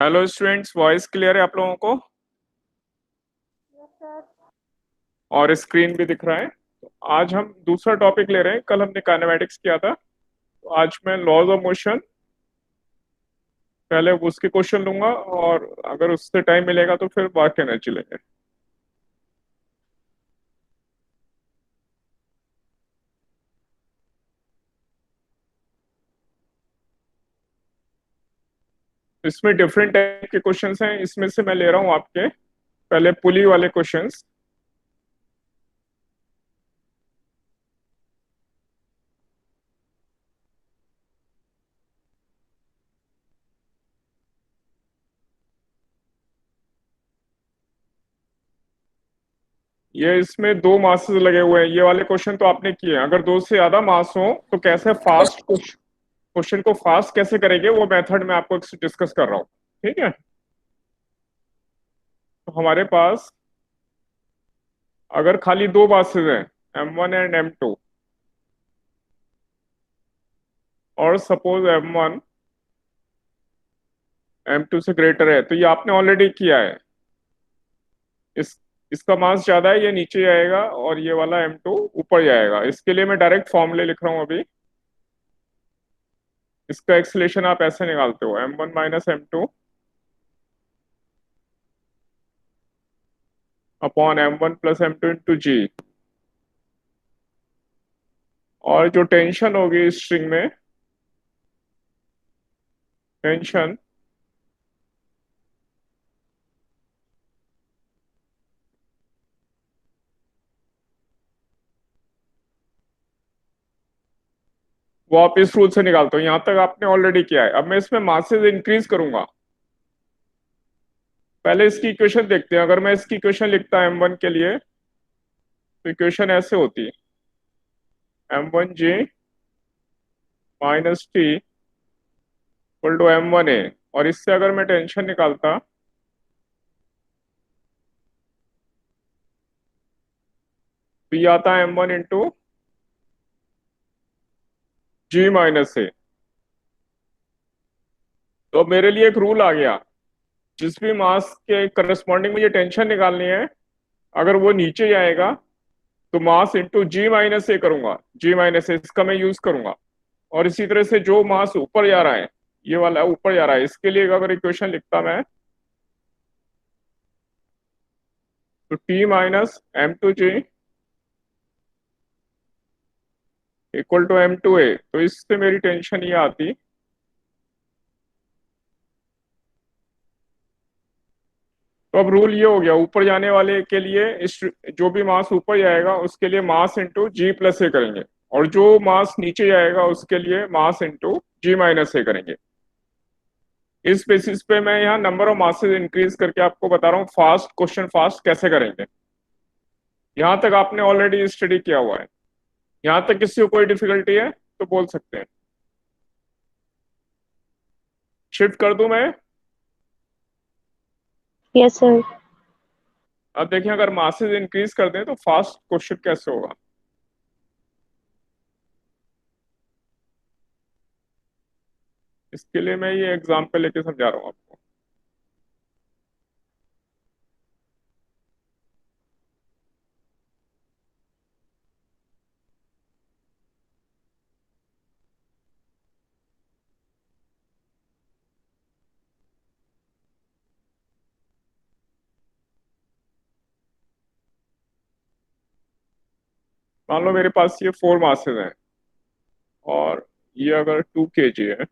Hello students, voice clear है आप लोगों को? और स्क्रीन भी दिख रहा है। तो आज हम दूसरा टॉपिक ले रहे हैं। कल हमने काइनेमेटिक्स किया था, तो आज मैं लॉज ऑफ मोशन पहले उसके क्वेश्चन लूंगा, और अगर उससे टाइम मिलेगा तो फिर बाकी एनर्जी लेंगे। इसमें डिफरेंट टाइप के क्वेश्चंस हैं, इसमें से मैं ले रहा हूँ आपके पहले पुली वाले क्वेश्चंस। ये इसमें दो मासेस लगे हुए हैं। ये वाले क्वेश्चन तो आपने किए हैं। अगर दो से ज्यादा मास हो तो कैसे फास्ट क्वेश्चन को फास्ट कैसे करेंगे, वो मेथड मैं आपको डिस्कस कर रहा हूँ। ठीक है, तो हमारे पास अगर खाली दो बासेज हैं, M1 एंड M2, और सपोज M1 M2 से ग्रेटर है, तो ये आपने ऑलरेडी किया है। इस इसका मास ज्यादा है, ये नीचे जाएगा और ये वाला M2 ऊपर जाएगा। इसके लिए मैं डायरेक्ट फॉर्मूले लिख रहा हूँ अभी। इसका एक्सलेशन आप ऐसे निकालते हो, M1 minus M2 upon M1 plus M2 into G. और जो टेंशन होगी इस स्ट्रिंग में, टेंशन वो आप इस रूल से निकालते हो। यहां तक आपने ऑलरेडी किया है। अब मैं इसमें मासेज इंक्रीज करूंगा। पहले इसकी इक्वेशन देखते हैं। अगर मैं इसकी इक्वेशन लिखता M1 के लिए, तो इक्वेशन ऐसे होती है, M1J minus T equal to M1A। और इससे अगर मैं टेंशन निकालता, तो ये आता है M1 इंटू जी माइनस ए। तो अब मेरे लिए एक रूल आ गया, जिस भी मास के करस्पॉन्डिंग मुझे टेंशन निकालनी है, अगर वो नीचे जाएगा तो मास इंटू जी माइनस ए करूंगा। जी माइनस ए इसका मैं यूज करूंगा। और इसी तरह से जो मास ऊपर जा रहा है, ये वाला ऊपर जा रहा है, इसके लिए अगर इक्वेशन लिखता मैं, तो T minus M2J equal to M2A। तो इससे मेरी टेंशन ये आती, तो अब रूल ये हो गया, ऊपर जाने वाले के लिए इस जो भी मास ऊपर जाएगा उसके लिए मास इंटू जी प्लस ए करेंगे, और जो मास नीचे जाएगा उसके लिए मास इंटू जी माइनस ए करेंगे। इस बेसिस पे मैं यहाँ नंबर ऑफ मासेस इंक्रीज करके आपको बता रहा हूँ फास्ट क्वेश्चन फास्ट कैसे करेंगे। यहाँ तक आपने ऑलरेडी स्टडी किया हुआ है। यहाँ तक किसी को कोई डिफिकल्टी है तो बोल सकते हैं। शिफ्ट कर दूं मैं? Yes sir. अब देखिए, अगर मासेस इंक्रीज कर दें तो फास्ट क्वेश्चन कैसे होगा। इसके लिए मैं ये एग्जांपल लेके समझा रहा हूँ आपको। मान लो मेरे पास ये 4 मासेस हैं, और ये अगर 2 kg है,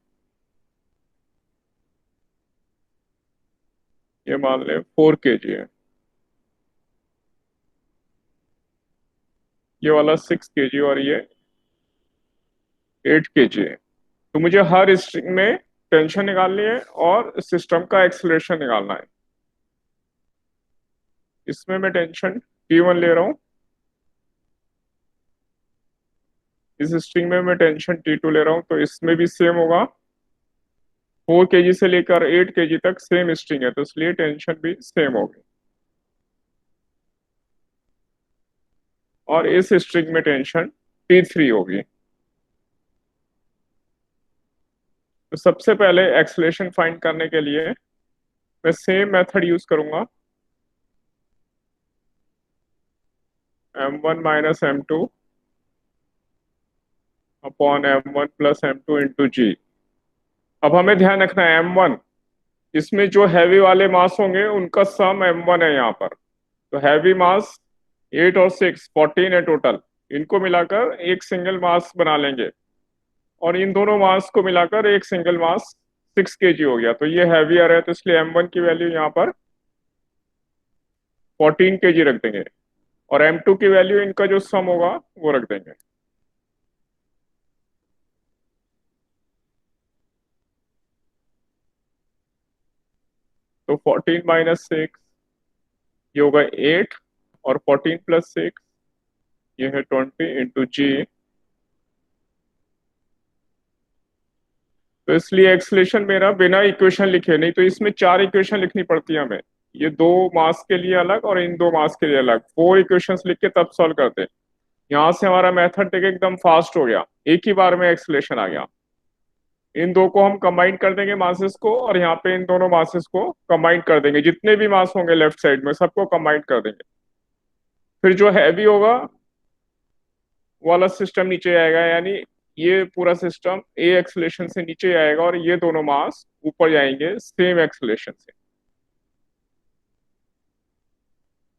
ये मान ले 4 kg है, ये वाला 6 kg, और ये 8 kg है। तो मुझे हर स्ट्रिंग में टेंशन निकालनी है और सिस्टम का एक्सेलरेशन निकालना है। इसमें मैं टेंशन T1 ले रहा हूँ, इस स्ट्रिंग में मैं टेंशन T2 ले रहा हूँ। तो इसमें भी सेम होगा, 4 kg से लेकर 8 kg तक सेम स्ट्रिंग है, तो इसलिए टेंशन भी सेम होगी। और इस स्ट्रिंग में टेंशन T3 होगी। तो सबसे पहले एक्सेलरेशन फाइंड करने के लिए मैं सेम मेथड यूज करूंगा, m1 minus m2 upon m1 plus m2 into G. अब हमें ध्यान रखना है m1, इसमें जो हैवी वाले मास होंगे उनका सम m1 है यहाँ पर। तो हैवी मास 8 और 6 14 है टोटल, इनको मिलाकर एक सिंगल मास बना लेंगे, और इन दोनों मास को मिलाकर एक सिंगल मास 6 kg हो गया। तो ये हैवियर है, तो इसलिए m1 की वैल्यू यहाँ पर 14 kg रख देंगे, और m2 की वैल्यू इनका जो सम होगा वो रख देंगे। तो 14 माइनस 6 ये होगा 8, और 14 प्लस 6 ये है 20 इंटू जी। तो इसलिए एक्सलेशन मेरा बिना इक्वेशन लिखे, नहीं तो इसमें 4 इक्वेशन लिखनी पड़ती है हमें, ये दो मास के लिए अलग और इन दो मास के लिए अलग, 4 इक्वेशंस लिख के तब सॉल्व करते हैं। यहाँ से हमारा मेथड देखिए एकदम फास्ट हो गया, एक ही बार में एक्सलेशन आ गया। इन दो को हम कंबाइन कर देंगे मासेस को, और यहाँ पे इन दोनों मासेस को कंबाइन कर देंगे, जितने भी मास होंगे लेफ्ट साइड में सबको कंबाइन कर देंगे। फिर जो हैवी होगा वो वाला सिस्टम नीचे आएगा, यानी ये पूरा सिस्टम ए एक्सलेशन से नीचे आएगा, और ये दोनों मास ऊपर जाएंगे सेम एक्सलेशन से।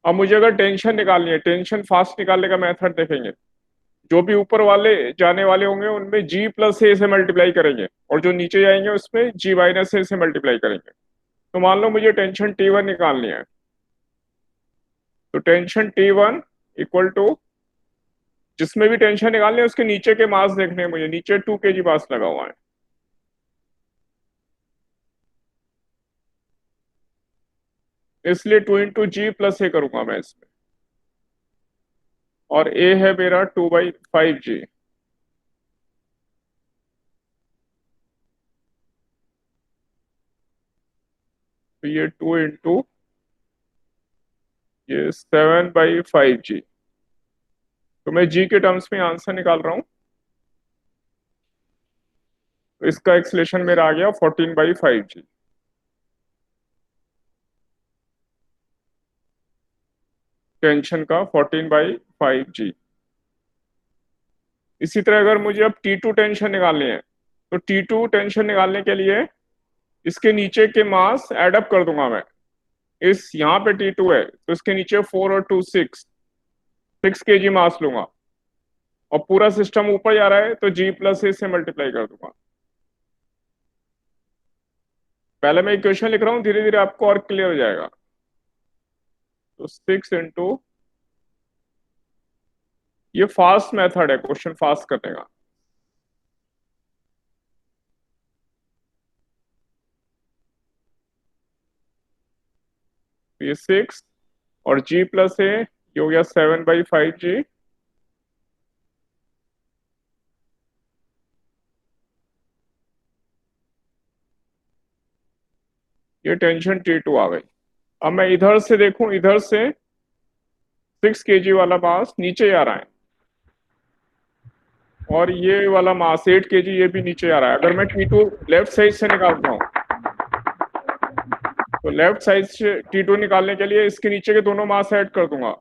अब मुझे अगर टेंशन निकालनी है, टेंशन फास्ट निकालने का मेथड देखेंगे। जो भी ऊपर वाले जाने वाले होंगे उनमें जी प्लस ए से मल्टीप्लाई करेंगे, और जो नीचे जाएंगे उसमें जी माइनस ए से मल्टीप्लाई करेंगे। तो मान लो मुझे टेंशन T1 निकालनी है, तो टेंशन T1 इक्वल टू, जिसमें भी टेंशन निकालनी है उसके नीचे के मास देखने हैं मुझे, नीचे 2 kg मास लगा हुआ है, इसलिए 2 इंटू जी प्लस ए करूंगा मैं इसमें। और ए है मेरा 2/5 जी। तो ये 2 इंटू ये 7/5 जी। तो मैं जी के टर्म्स में आंसर निकाल रहा हूँ, तो इसका एक्सलेशन मेरा आ गया 14/5 जी। टेंशन का 14/5 जी। इसी तरह अगर मुझे अब T2 टेंशन निकालनी है, तो T2 टेंशन निकालने के लिए इसके नीचे के मास एडअप कर दूंगा मैं। इस यहाँ पे T2 है तो इसके नीचे 4 और 2 6 kg मास लूंगा, और पूरा सिस्टम ऊपर जा रहा है तो जी प्लस ए से मल्टीप्लाई कर दूंगा। पहले मैं इक्वेशन लिख रहा हूँ, धीरे धीरे आपको और क्लियर हो जाएगा। तो 6 इंटू, ये फास्ट मेथड है क्वेश्चन फास्ट करने का। तो ये 6 और जी प्लस ए, ये हो गया 7/5 जी। ये टेंशन T2 आ गई। अब मैं इधर से देखूं, इधर से 6 kg वाला मास नीचे आ रहा है, और ये वाला मास 8 kg ये भी नीचे आ रहा है। अगर मैं T2 लेफ्ट साइड से निकालता हूँ, तो लेफ्ट साइड से T2 निकालने के लिए इसके नीचे के दोनों मास ऐड कर दूंगा,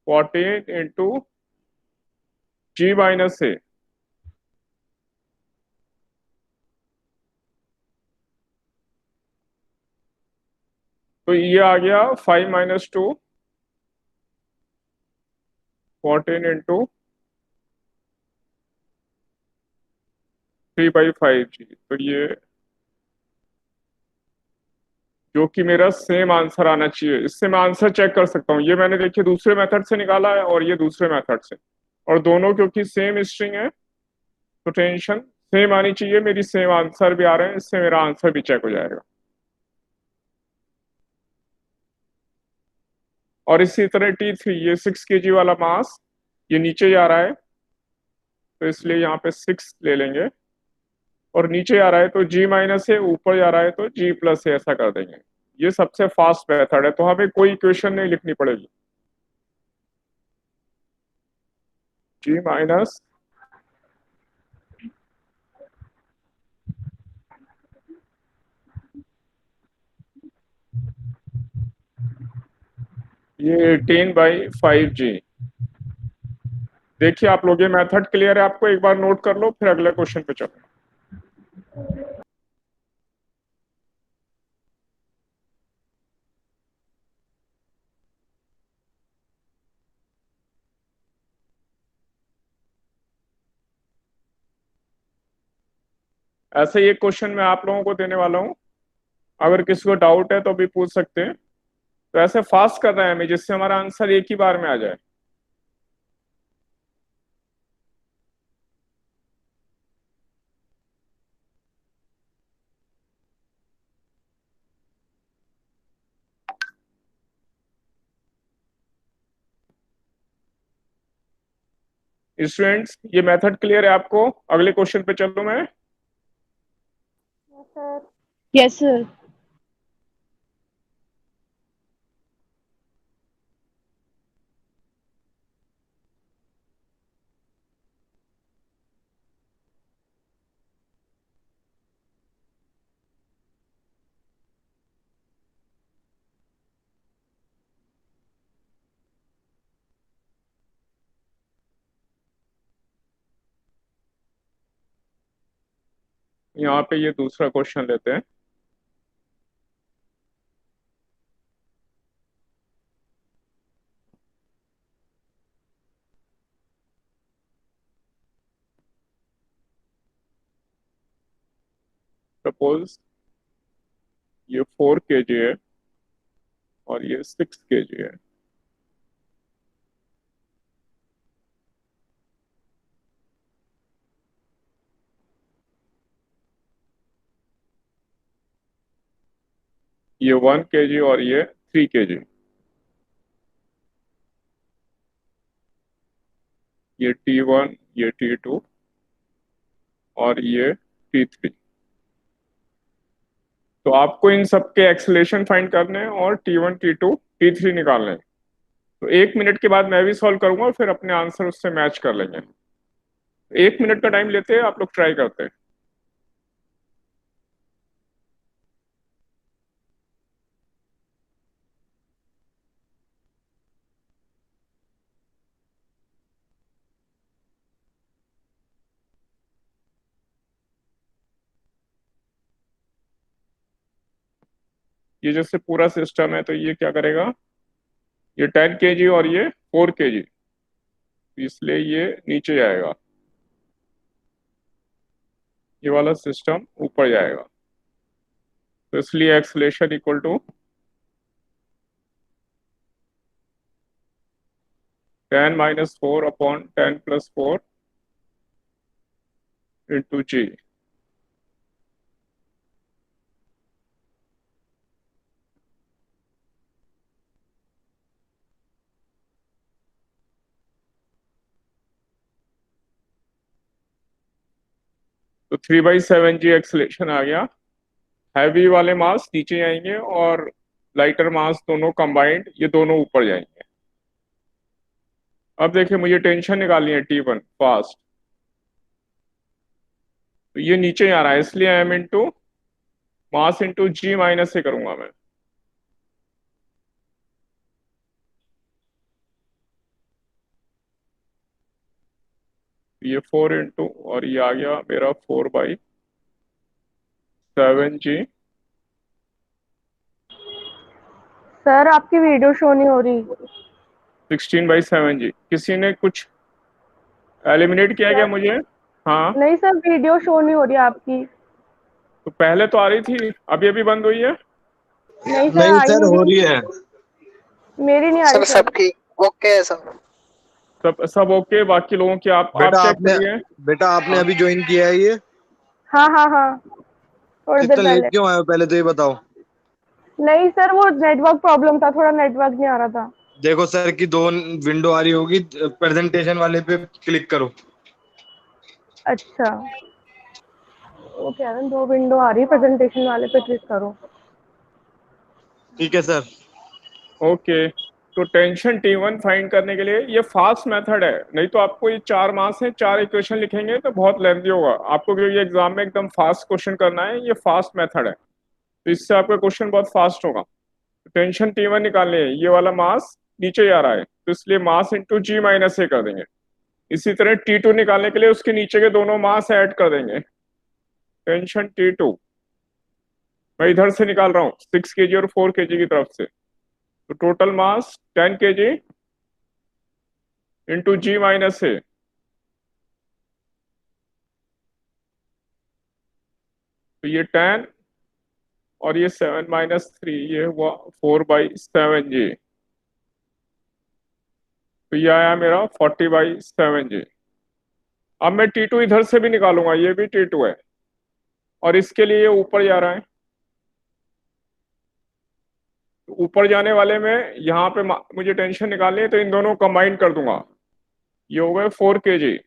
14 इंटू जी माइनस ए। तो ये आ गया 5 - 2, 14 इंटू 3/5 जी। तो ये जो कि मेरा सेम आंसर आना चाहिए, इससे मैं आंसर चेक कर सकता हूँ। ये मैंने देखिए दूसरे मेथड से निकाला है, और ये दूसरे मेथड से, और दोनों क्योंकि सेम स्ट्रिंग है तो टेंशन सेम आनी चाहिए, मेरी सेम आंसर भी आ रहे हैं, इससे मेरा आंसर भी चेक हो जाएगा। और इसी तरह T3, ये 6 kg वाला मास ये नीचे जा रहा है, तो इसलिए यहाँ पे 6 ले लेंगे, और नीचे आ रहा है तो जी माइनस है, ऊपर जा रहा है तो जी प्लस है, ऐसा कर देंगे। ये सबसे फास्ट मेथड है, तो हमें कोई इक्वेशन नहीं लिखनी पड़ेगी। जी माइनस, ये 18/5g। देखिए आप लोग, ये मेथड क्लियर है आपको? एक बार नोट कर लो, फिर अगले क्वेश्चन पे चलो। ऐसे ही एक क्वेश्चन मैं आप लोगों को देने वाला हूँ, अगर किसी को डाउट है तो भी पूछ सकते हैं। तो ऐसे फास्ट कर रहे हैं हमें, जिससे हमारा आंसर एक ही बार में आ जाए। स्टूडेंट्स, ये मेथड क्लियर है आपको? अगले क्वेश्चन पे चलो मैं। Yes sir. यहाँ पे ये दूसरा क्वेश्चन लेते हैं। सपोज ये 4 kg है और ये 6 kg है। ये 1 kg और ये 3 kg। ये T1, ये T2 और ये T3। तो आपको इन सबके एक्सेलेरेशन फाइंड करने हैं और T1, T2, T3 निकालने हैं। तो 1 मिनट के बाद मैं भी सॉल्व करूंगा और फिर अपने आंसर उससे मैच कर लेंगे। 1 मिनट का टाइम लेते हैं, आप लोग ट्राई करते हैं। ये जैसे पूरा सिस्टम है, तो ये क्या करेगा, ये 10 kg और ये 4 kg, इसलिए ये नीचे जाएगा, ये वाला सिस्टम ऊपर जाएगा। तो इसलिए एक्सलेशन इक्वल टू 10 - 4/10 + 4 इंटू जी। तो 3/7g एक्सलेशन आ गया। हैवी वाले मास नीचे आएंगे और लाइटर मास दोनों कंबाइंड ये दोनों ऊपर जाएंगे। अब देखिए, मुझे टेंशन निकालनी है T1 फास्ट। तो ये नीचे आ रहा है, इसलिए m इंटू मास इंटू जी माइनस से करूंगा मैं। ये 4 इंटू और ये आ गया मेरा 4/7g। सर आपकी वीडियो शो नहीं हो रही। 16/7g। किसी ने कुछ एलिमिनेट किया क्या सर मुझे? हाँ। नहीं सर, वीडियो शो नहीं हो रही आपकी। तो पहले तो आ रही थी, अभी अभी बंद हुई है। नहीं सर, नहीं आई सर, नहीं हो रही। रही है। मेरी नहीं आ रही सर सर। सब ठीक ओके है सर। सब ओके, बाकी लोगों की आप बेटा चेक आपने करिए। बेटा आपने हाँ। अभी ज्वाइन किया है ये? हाँ हाँ हाँ, थोड़ी देर इतना लेट पहले। क्यों आए हो, पहले तो ये बताओ। नहीं सर, वो नेटवर्क प्रॉब्लम था, थोड़ा नेटवर्क नहीं आ रहा था। देखो सर की दो विंडो आ रही होगी, प्रेजेंटेशन वाले पे क्लिक करो। अच्छा, वो कह रहे हैं 2 विंडो आ रही है, प्रेजेंटेशन वाले पे क्लिक करो। ठीक है सर। ओके। तो टेंशन T1 फाइंड करने के लिए ये फास्ट मेथड है, नहीं तो आपको ये 4 मास है, 4 इक्वेशन लिखेंगे तो बहुत लेंथी होगा आपको, क्योंकि ये एग्जाम में एकदम फास्ट क्वेश्चन करना है। ये फास्ट मेथड है, तो इससे आपका क्वेश्चन बहुत फास्ट होगा। टेंशन T1 निकालनी है, ये वाला मास नीचे जा रहा है, तो इसलिए मास इंटू जी माइनस ए कर देंगे। इसी तरह T2 निकालने के लिए उसके नीचे के दोनों मास ऐड कर देंगे। टेंशन T2 मैं इधर से निकाल रहा हूँ 6 kg और 4 kg की तरफ से, तो टोटल मास 10 kg इंटू जी माइनस ए। तो ये 10 और ये 7 - 3, ये हुआ 4/7 जी। तो ये आया मेरा 40/7 जी। अब मैं T2 इधर से भी निकालूंगा, ये भी T2 है और इसके लिए ये ऊपर जा रहा है। तो ऊपर जाने वाले में यहाँ पे मुझे टेंशन निकालनी है, तो इन दोनों को कंबाइन कर दूंगा। ये हो गए 4 kg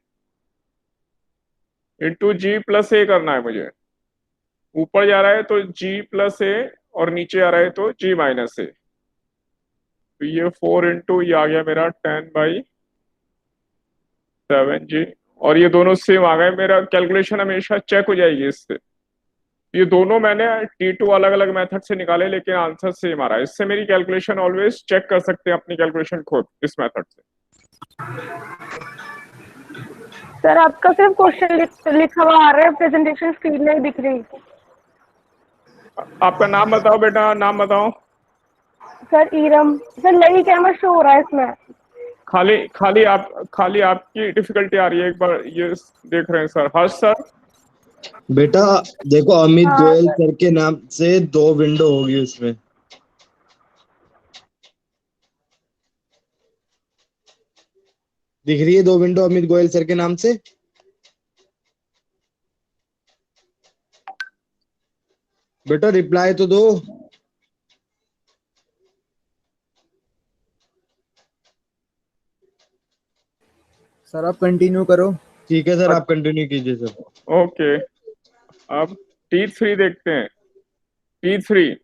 इंटू जी प्लस ए करना है मुझे। ऊपर जा रहा है तो जी प्लस ए और नीचे आ रहा है तो जी माइनस ए। तो ये 4 इंटू ये आ गया मेरा 10/7 जी। और ये दोनों सेम आ गए, मेरा कैलकुलेशन हमेशा चेक हो जाएगी इससे। ये दोनों मैंने T2 अलग अलग मेथड से निकाले लेकिन आंसर सेम आ रहा है। इससे मेरी कैलकुलेशन ऑलवेज चेक कर सकते हैं अपनी कैलकुलेशन खुद इस मेथड से। सर आपका सिर्फ क्वेश्चन लिखा हुआ आ रहा है, प्रेजेंटेशन स्क्रीन नहीं दिख रही। आपका नाम बताओ बेटा, नाम बताओ। सर ईरम। सर लई कैमरा शो हो रहा है इसमें। खाली आपकी डिफिकल्टी आ रही है, एक बार ये देख रहे हैं सर। हर्ष सर। बेटा देखो, अमित हाँ गोयल सर। सर के नाम से 2 विंडो होगी उसमें। दिख रही है 2 विंडो अमित गोयल सर के नाम से। बेटा रिप्लाई तो दो। सर आप कंटिन्यू करो। ठीक है सर, आप कंटिन्यू कीजिए सर। ओके, अब T3 देखते हैं। T3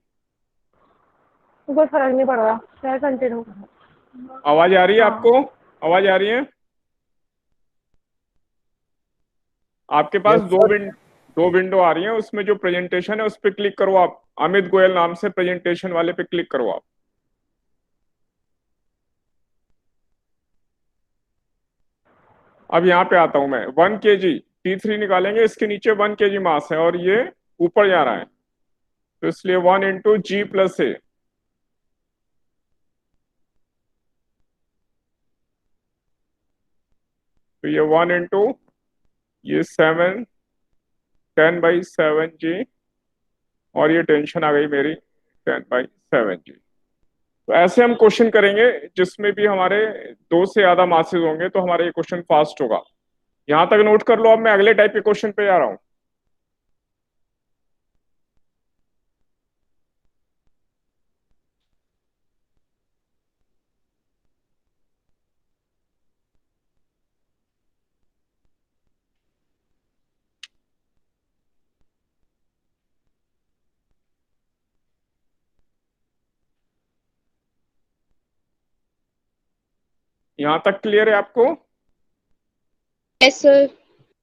कोई फर्क नहीं पड़ रहा, सर कंटिन्यू। आवाज आ रही है हाँ। आपको? आवाज आ रही है? आपके पास यस सर। दो विंडो आ रही है, उसमें जो प्रेजेंटेशन है उस पर क्लिक करो आप। अमित गोयल नाम से प्रेजेंटेशन वाले पे क्लिक करो आप। अब यहाँ पे आता हूं मैं। 1 kg T3 निकालेंगे, इसके नीचे 1 kg मास है और ये ऊपर जा रहा है, तो इसलिए 1 इंटू जी प्लस ए। तो ये 1 इंटू ये 7 10/7 जी। और ये टेंशन आ गई मेरी 10/7 जी। तो ऐसे हम क्वेश्चन करेंगे जिसमें भी हमारे 2 से ज्यादा मासेस होंगे, तो हमारा ये क्वेश्चन फास्ट होगा। यहां तक नोट कर लो। अब मैं अगले टाइप के क्वेश्चन पे जा रहा हूं। यहां तक क्लियर है आपको? Yes sir.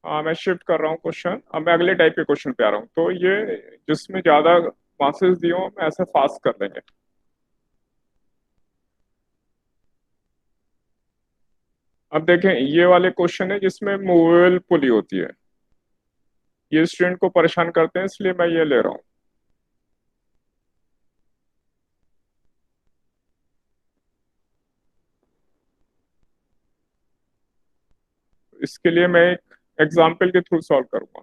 हाँ, मैं शिफ्ट कर रहा हूँ क्वेश्चन। अब मैं अगले टाइप के क्वेश्चन पे आ रहा हूँ, तो ये जिसमें ज्यादा मासेस दिए हो हम ऐसे फास्ट कर देंगे। अब देखें, ये वाले क्वेश्चन है जिसमें मूवेबल पुली होती है। ये स्टूडेंट को परेशान करते हैं, इसलिए मैं ये ले रहा हूँ। इसके लिए मैं एक एग्जाम्पल के थ्रू सॉल्व करूंगा।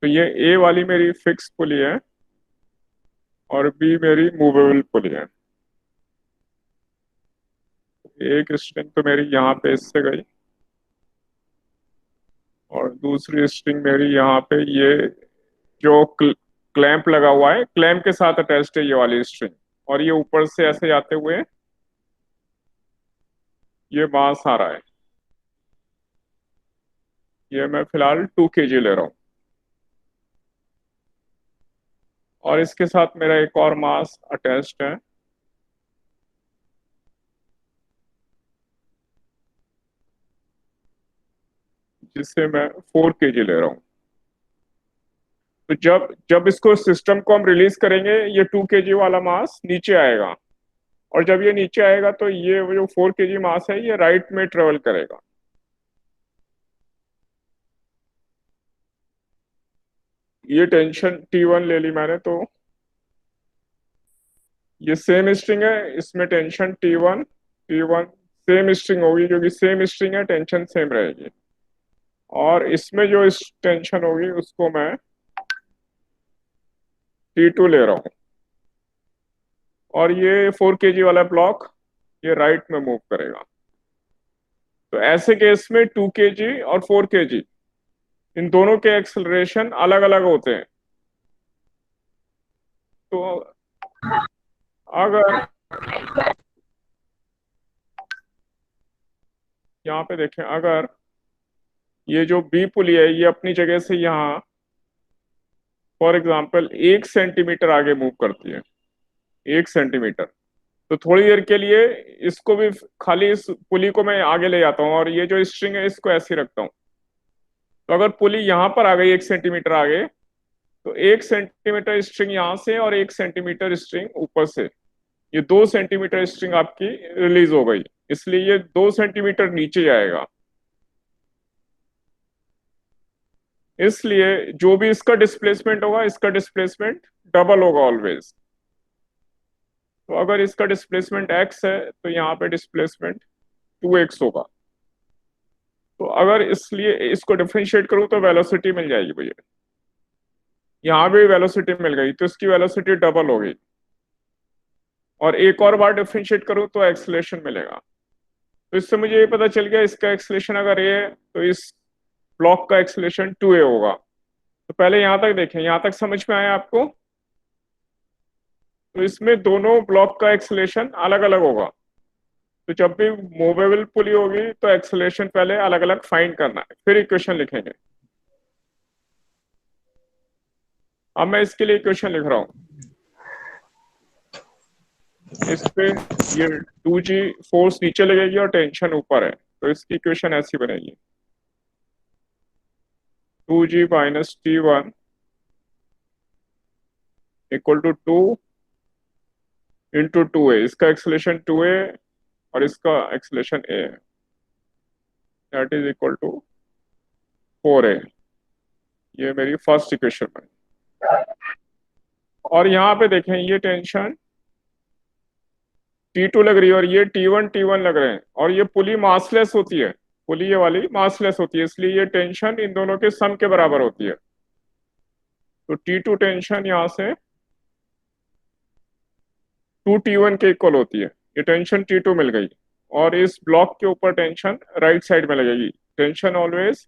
तो ये ए वाली मेरी फिक्स पुली है और बी मेरी मूवेबल पुली है। एक स्ट्रिंग तो मेरी यहाँ पे इससे गई और दूसरी स्ट्रिंग मेरी यहाँ पे ये जो क्लैंप लगा हुआ है, क्लैंप के साथ अटैच्ड है ये वाली स्ट्रिंग। और ये ऊपर से ऐसे जाते हुए ये मास आ रहा है। ये मैं फिलहाल 2 kg ले रहा हूँ। और इसके साथ मेरा एक और मास अटैच्ड है, जिससे मैं 4 kg ले रहा हूँ। तो जब जब इसको सिस्टम को हम रिलीज करेंगे, ये 2 kg वाला मास नीचे आएगा, और जब ये नीचे आएगा तो ये जो 4 kg मास है ये राइट में ट्रेवल करेगा। ये टेंशन T1 ले ली मैंने, तो ये सेम स्ट्रिंग है, इसमें टेंशन T1 सेम स्ट्रिंग होगी, क्योंकि सेम स्ट्रिंग है, टेंशन सेम रहेगी। और इसमें जो इस टेंशन होगी उसको मैं T2 ले रहा हूँ, और ये 4 kg वाला ब्लॉक ये राइट में मूव करेगा। तो ऐसे केस में 2 kg और 4 kg इन दोनों के एक्सेलरेशन अलग अलग होते हैं। तो अगर यहाँ पे देखें, अगर ये जो बी पुली है ये अपनी जगह से यहाँ फॉर एग्जांपल 1 सेंटीमीटर आगे मूव करती है, 1 सेंटीमीटर, तो थोड़ी देर के लिए इसको भी, खाली इस पुली को मैं आगे ले जाता हूँ और ये जो स्ट्रिंग है इसको ऐसे ही रखता हूँ। तो अगर पुली यहाँ पर आ गई 1 सेंटीमीटर आगे, तो 1 सेंटीमीटर स्ट्रिंग यहाँ से और 1 सेंटीमीटर स्ट्रिंग ऊपर से, ये 2 सेंटीमीटर स्ट्रिंग आपकी रिलीज हो गई, इसलिए ये 2 सेंटीमीटर नीचे जाएगा। इसलिए जो भी इसका डिस्प्लेसमेंट होगा, इसका डिस्प्लेसमेंट डबल होगा ऑलवेज। तो अगर इसका डिस्प्लेसमेंट x है तो यहाँ पे डिस्प्लेसमेंट 2x होगा। तो अगर इसलिए इसको डिफरेंशिएट करूँ तो वेलोसिटी मिल जाएगी भैया, यहाँ भी वेलोसिटी मिल गई, तो इसकी वेलोसिटी डबल हो गई। और एक और बार डिफरेंशिएट करूँ तो एक्सेलरेशन मिलेगा। तो इससे मुझे ये पता चल गया, इसका एक्सेलरेशन अगर a है तो इस ब्लॉक का एक्सेलरेशन 2a होगा। तो पहले यहाँ तक देखें, यहाँ तक समझ में आया आपको? तो इसमें दोनों ब्लॉक का एक्सेलरेशन अलग अलग होगा। तो जब भी मूवेबल पुली होगी तो एक्सेलरेशन पहले अलग अलग फाइंड करना है, फिर इक्वेशन लिखेंगे। अब मैं इसके लिए इक्वेशन लिख रहा हूं। इस पे ये 2g फोर्स नीचे लगेगी और टेंशन ऊपर है, तो इसकी इक्वेशन ऐसी बनेगी, 2g minus T1 equal to 2 into 2a। इसका एक्सेलरेशन 2a और इसका एक्सेलरेशन a है, that is equal to 4a। ये मेरी फर्स्ट इक्वेशन है। और यहाँ पे देखें, ये टेंशन T2 लग रही है और ये T1 लग रहे हैं, और ये पुली मासलेस होती है, पुली ये वाली मासलेस होती है, इसलिए ये टेंशन इन दोनों के सम के बराबर होती है। तो T2 टेंशन यहाँ से 2T1 के इक्वल होती है। ये टेंशन T2 मिल गई, और इस ब्लॉक के ऊपर टेंशन राइट साइड में लगेगी, tension always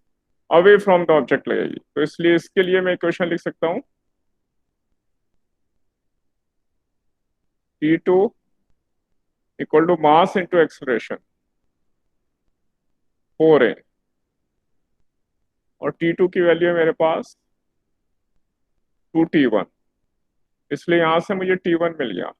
away from the object लगेगी। तो इसलिए इसके लिए मैं इक्वेशन लिख सकता हूँ, T2 equal to mass into acceleration 4a, और T2 की वैल्यू है मेरे पास 2T1, इसलिए यहां से मुझे T1 मिल गया।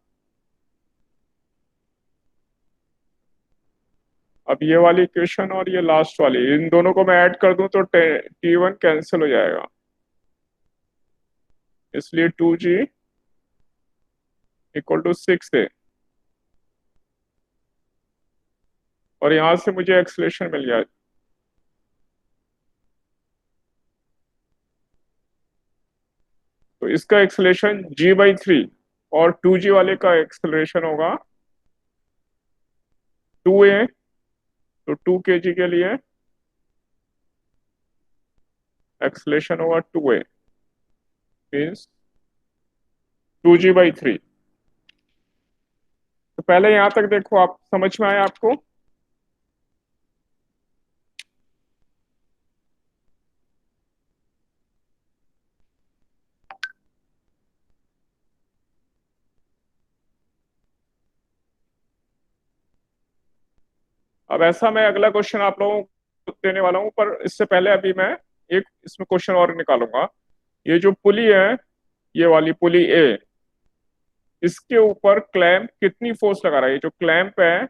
अब ये वाली इक्वेशन और ये लास्ट वाली, इन दोनों को मैं ऐड कर दूं तो T1 कैंसिल हो जाएगा, इसलिए 2g इक्वल टू 6a, और यहां से मुझे एक्सेलरेशन मिल गया। तो इसका एक्सेलरेशन g/3, और 2g वाले का एक्सेलरेशन होगा 2a। तो 2 kg के लिए एक्सेलरेशन होगा 2a, मीन्स 2g/3। तो पहले यहां तक देखो, आप समझ में आया आपको? अब ऐसा मैं अगला क्वेश्चन आप लोगों को देने वाला हूं, पर इससे पहले अभी मैं एक इसमें क्वेश्चन और निकालूंगा। ये जो पुली है ये वाली पुली ए, इसके ऊपर क्लैंप कितनी फोर्स लगा रहा है, ये जो क्लैंप है,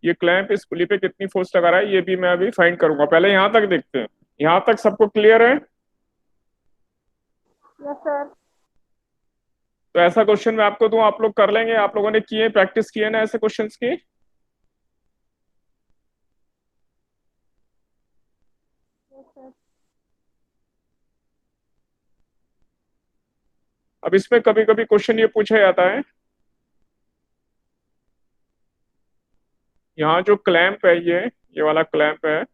ये क्लैंप इस पुली पे कितनी फोर्स लगा रहा है, ये भी मैं अभी फाइंड करूंगा। पहले यहां तक देखते हैं, यहां तक सबको क्लियर है? Yes sir. तो ऐसा क्वेश्चन मैं आपको दूं, आप लोग कर लेंगे? आप लोगों ने किए, प्रैक्टिस किए ना ऐसे क्वेश्चंस की? Yes sir. अब इसमें कभी कभी क्वेश्चन ये पूछा जाता है, यहाँ जो क्लैंप है, ये वाला क्लैंप है,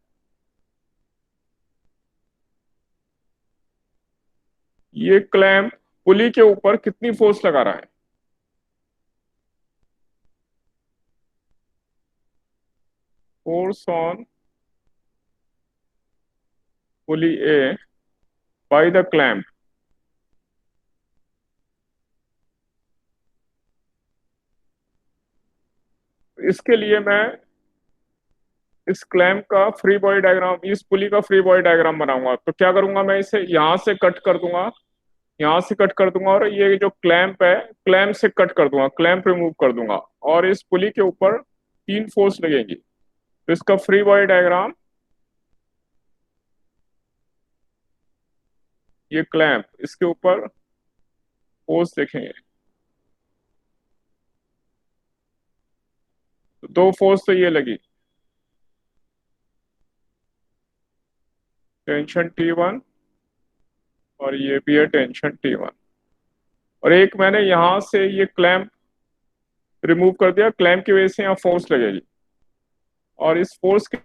ये क्लैंप पुली के ऊपर कितनी फोर्स लगा रहा है? Force on pulley A by the clamp. इसके लिए मैं इस क्लैंप का फ्री बॉडी डायग्राम, इस पुली का फ्री बॉडी डायग्राम बनाऊंगा। तो क्या करूंगा, मैं इसे यहां से कट कर दूंगा, यहां से कट कर दूंगा, और ये जो क्लैंप है, क्लैंप से कट कर दूंगा, क्लैंप रिमूव कर दूंगा, और इस पुली के ऊपर तीन फोर्स लगेंगी। तो इसका फ्री बॉडी डायग्राम, ये क्लैंप, इसके ऊपर फोर्स देखेंगे, तो दो फोर्स तो ये लगी, टेंशन T1, और ये भी है टेंशन T1। और एक मैंने यहां से ये क्लैंप रिमूव कर दिया, क्लैंप की वजह से यहाँ फोर्स लगेगी, और इस फोर्स की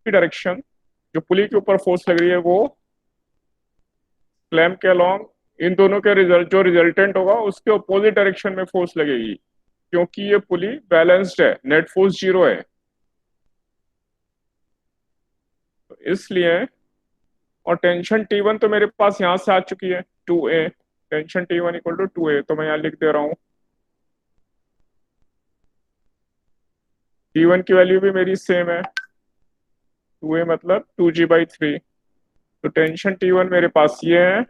डायरेक्शन, जो पुली के ऊपर फोर्स लग रही है, वो क्लैंप के अलोंग, इन दोनों के रिजल्ट, जो रिजल्टेंट होगा उसके अपोजिट डायरेक्शन में फोर्स लगेगी, क्योंकि ये पुली बैलेंस्ड है, नेट फोर्स जीरो है। तो इसलिए, और टेंशन T1 तो मेरे पास यहां से आ चुकी है, 2A, tension T1 equal to 2A, तो मैं यहाँ लिख दे रहा हूँ, T1 की वैल्यू भी मेरी सेम है, 2A मतलब 2G/3। तो टेंशन T1 मेरे पास ये है,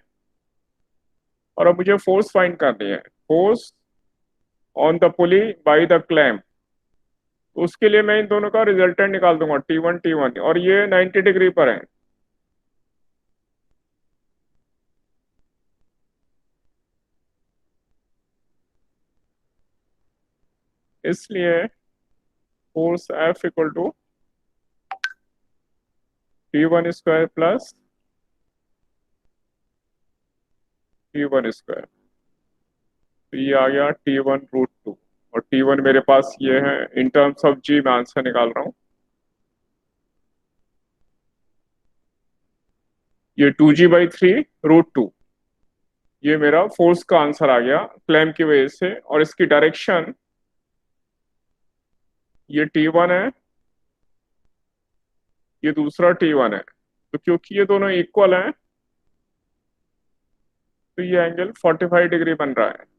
और अब मुझे फोर्स फाइंड करनी है, force on the pulley by the clamp. तो उसके लिए मैं इन दोनों का रिजल्टेंट निकाल दूंगा, T1, और ये 90 डिग्री पर है। इसलिए force F equal to T1² plus T1²। तो ये आ गया T1√2, और T1 मेरे पास ये है, इन टर्म्स ऑफ जी मैं आंसर निकाल रहा हूँ, ये 2G/3√2, ये मेरा फोर्स का आंसर आ गया क्लैंप की वजह से। और इसकी डायरेक्शन, ये T1 है, ये दूसरा T1 है, तो क्योंकि ये दोनों इक्वल हैं, तो ये एंगल 45 डिग्री बन रहा है।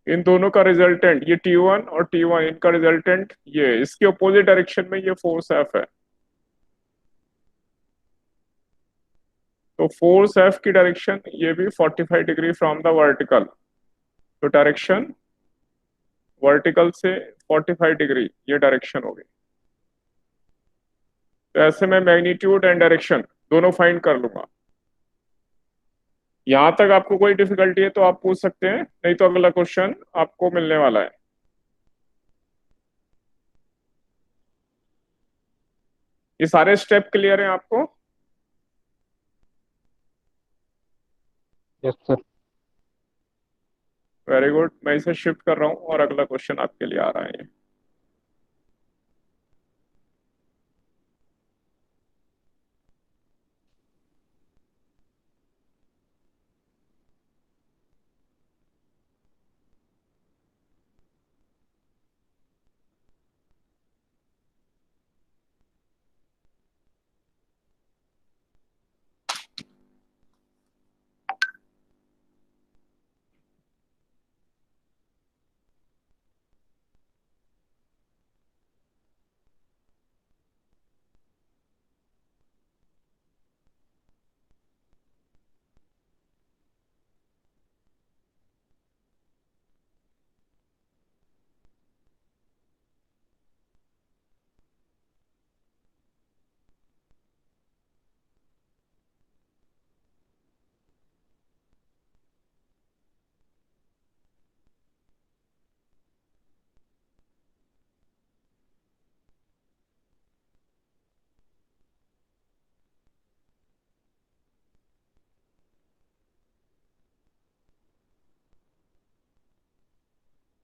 इन दोनों का रिजल्टेंट, ये T1 और T1, इनका रिजल्टेंट, ये इसके अपोजिट डायरेक्शन में ये फोर्स F है। तो फोर्स F की डायरेक्शन ये भी 45 डिग्री फ्रॉम द वर्टिकल, तो डायरेक्शन वर्टिकल से 45 डिग्री ये डायरेक्शन होगी। तो ऐसे में मैग्नीट्यूड एंड डायरेक्शन दोनों फाइंड कर लूंगा। यहां तक आपको कोई डिफिकल्टी है तो आप पूछ सकते हैं, नहीं तो अगला क्वेश्चन आपको मिलने वाला है। ये सारे स्टेप क्लियर हैं आपको? Yes sir. वेरी गुड, मैं इसे शिफ्ट कर रहा हूँ और अगला क्वेश्चन आपके लिए आ रहा है।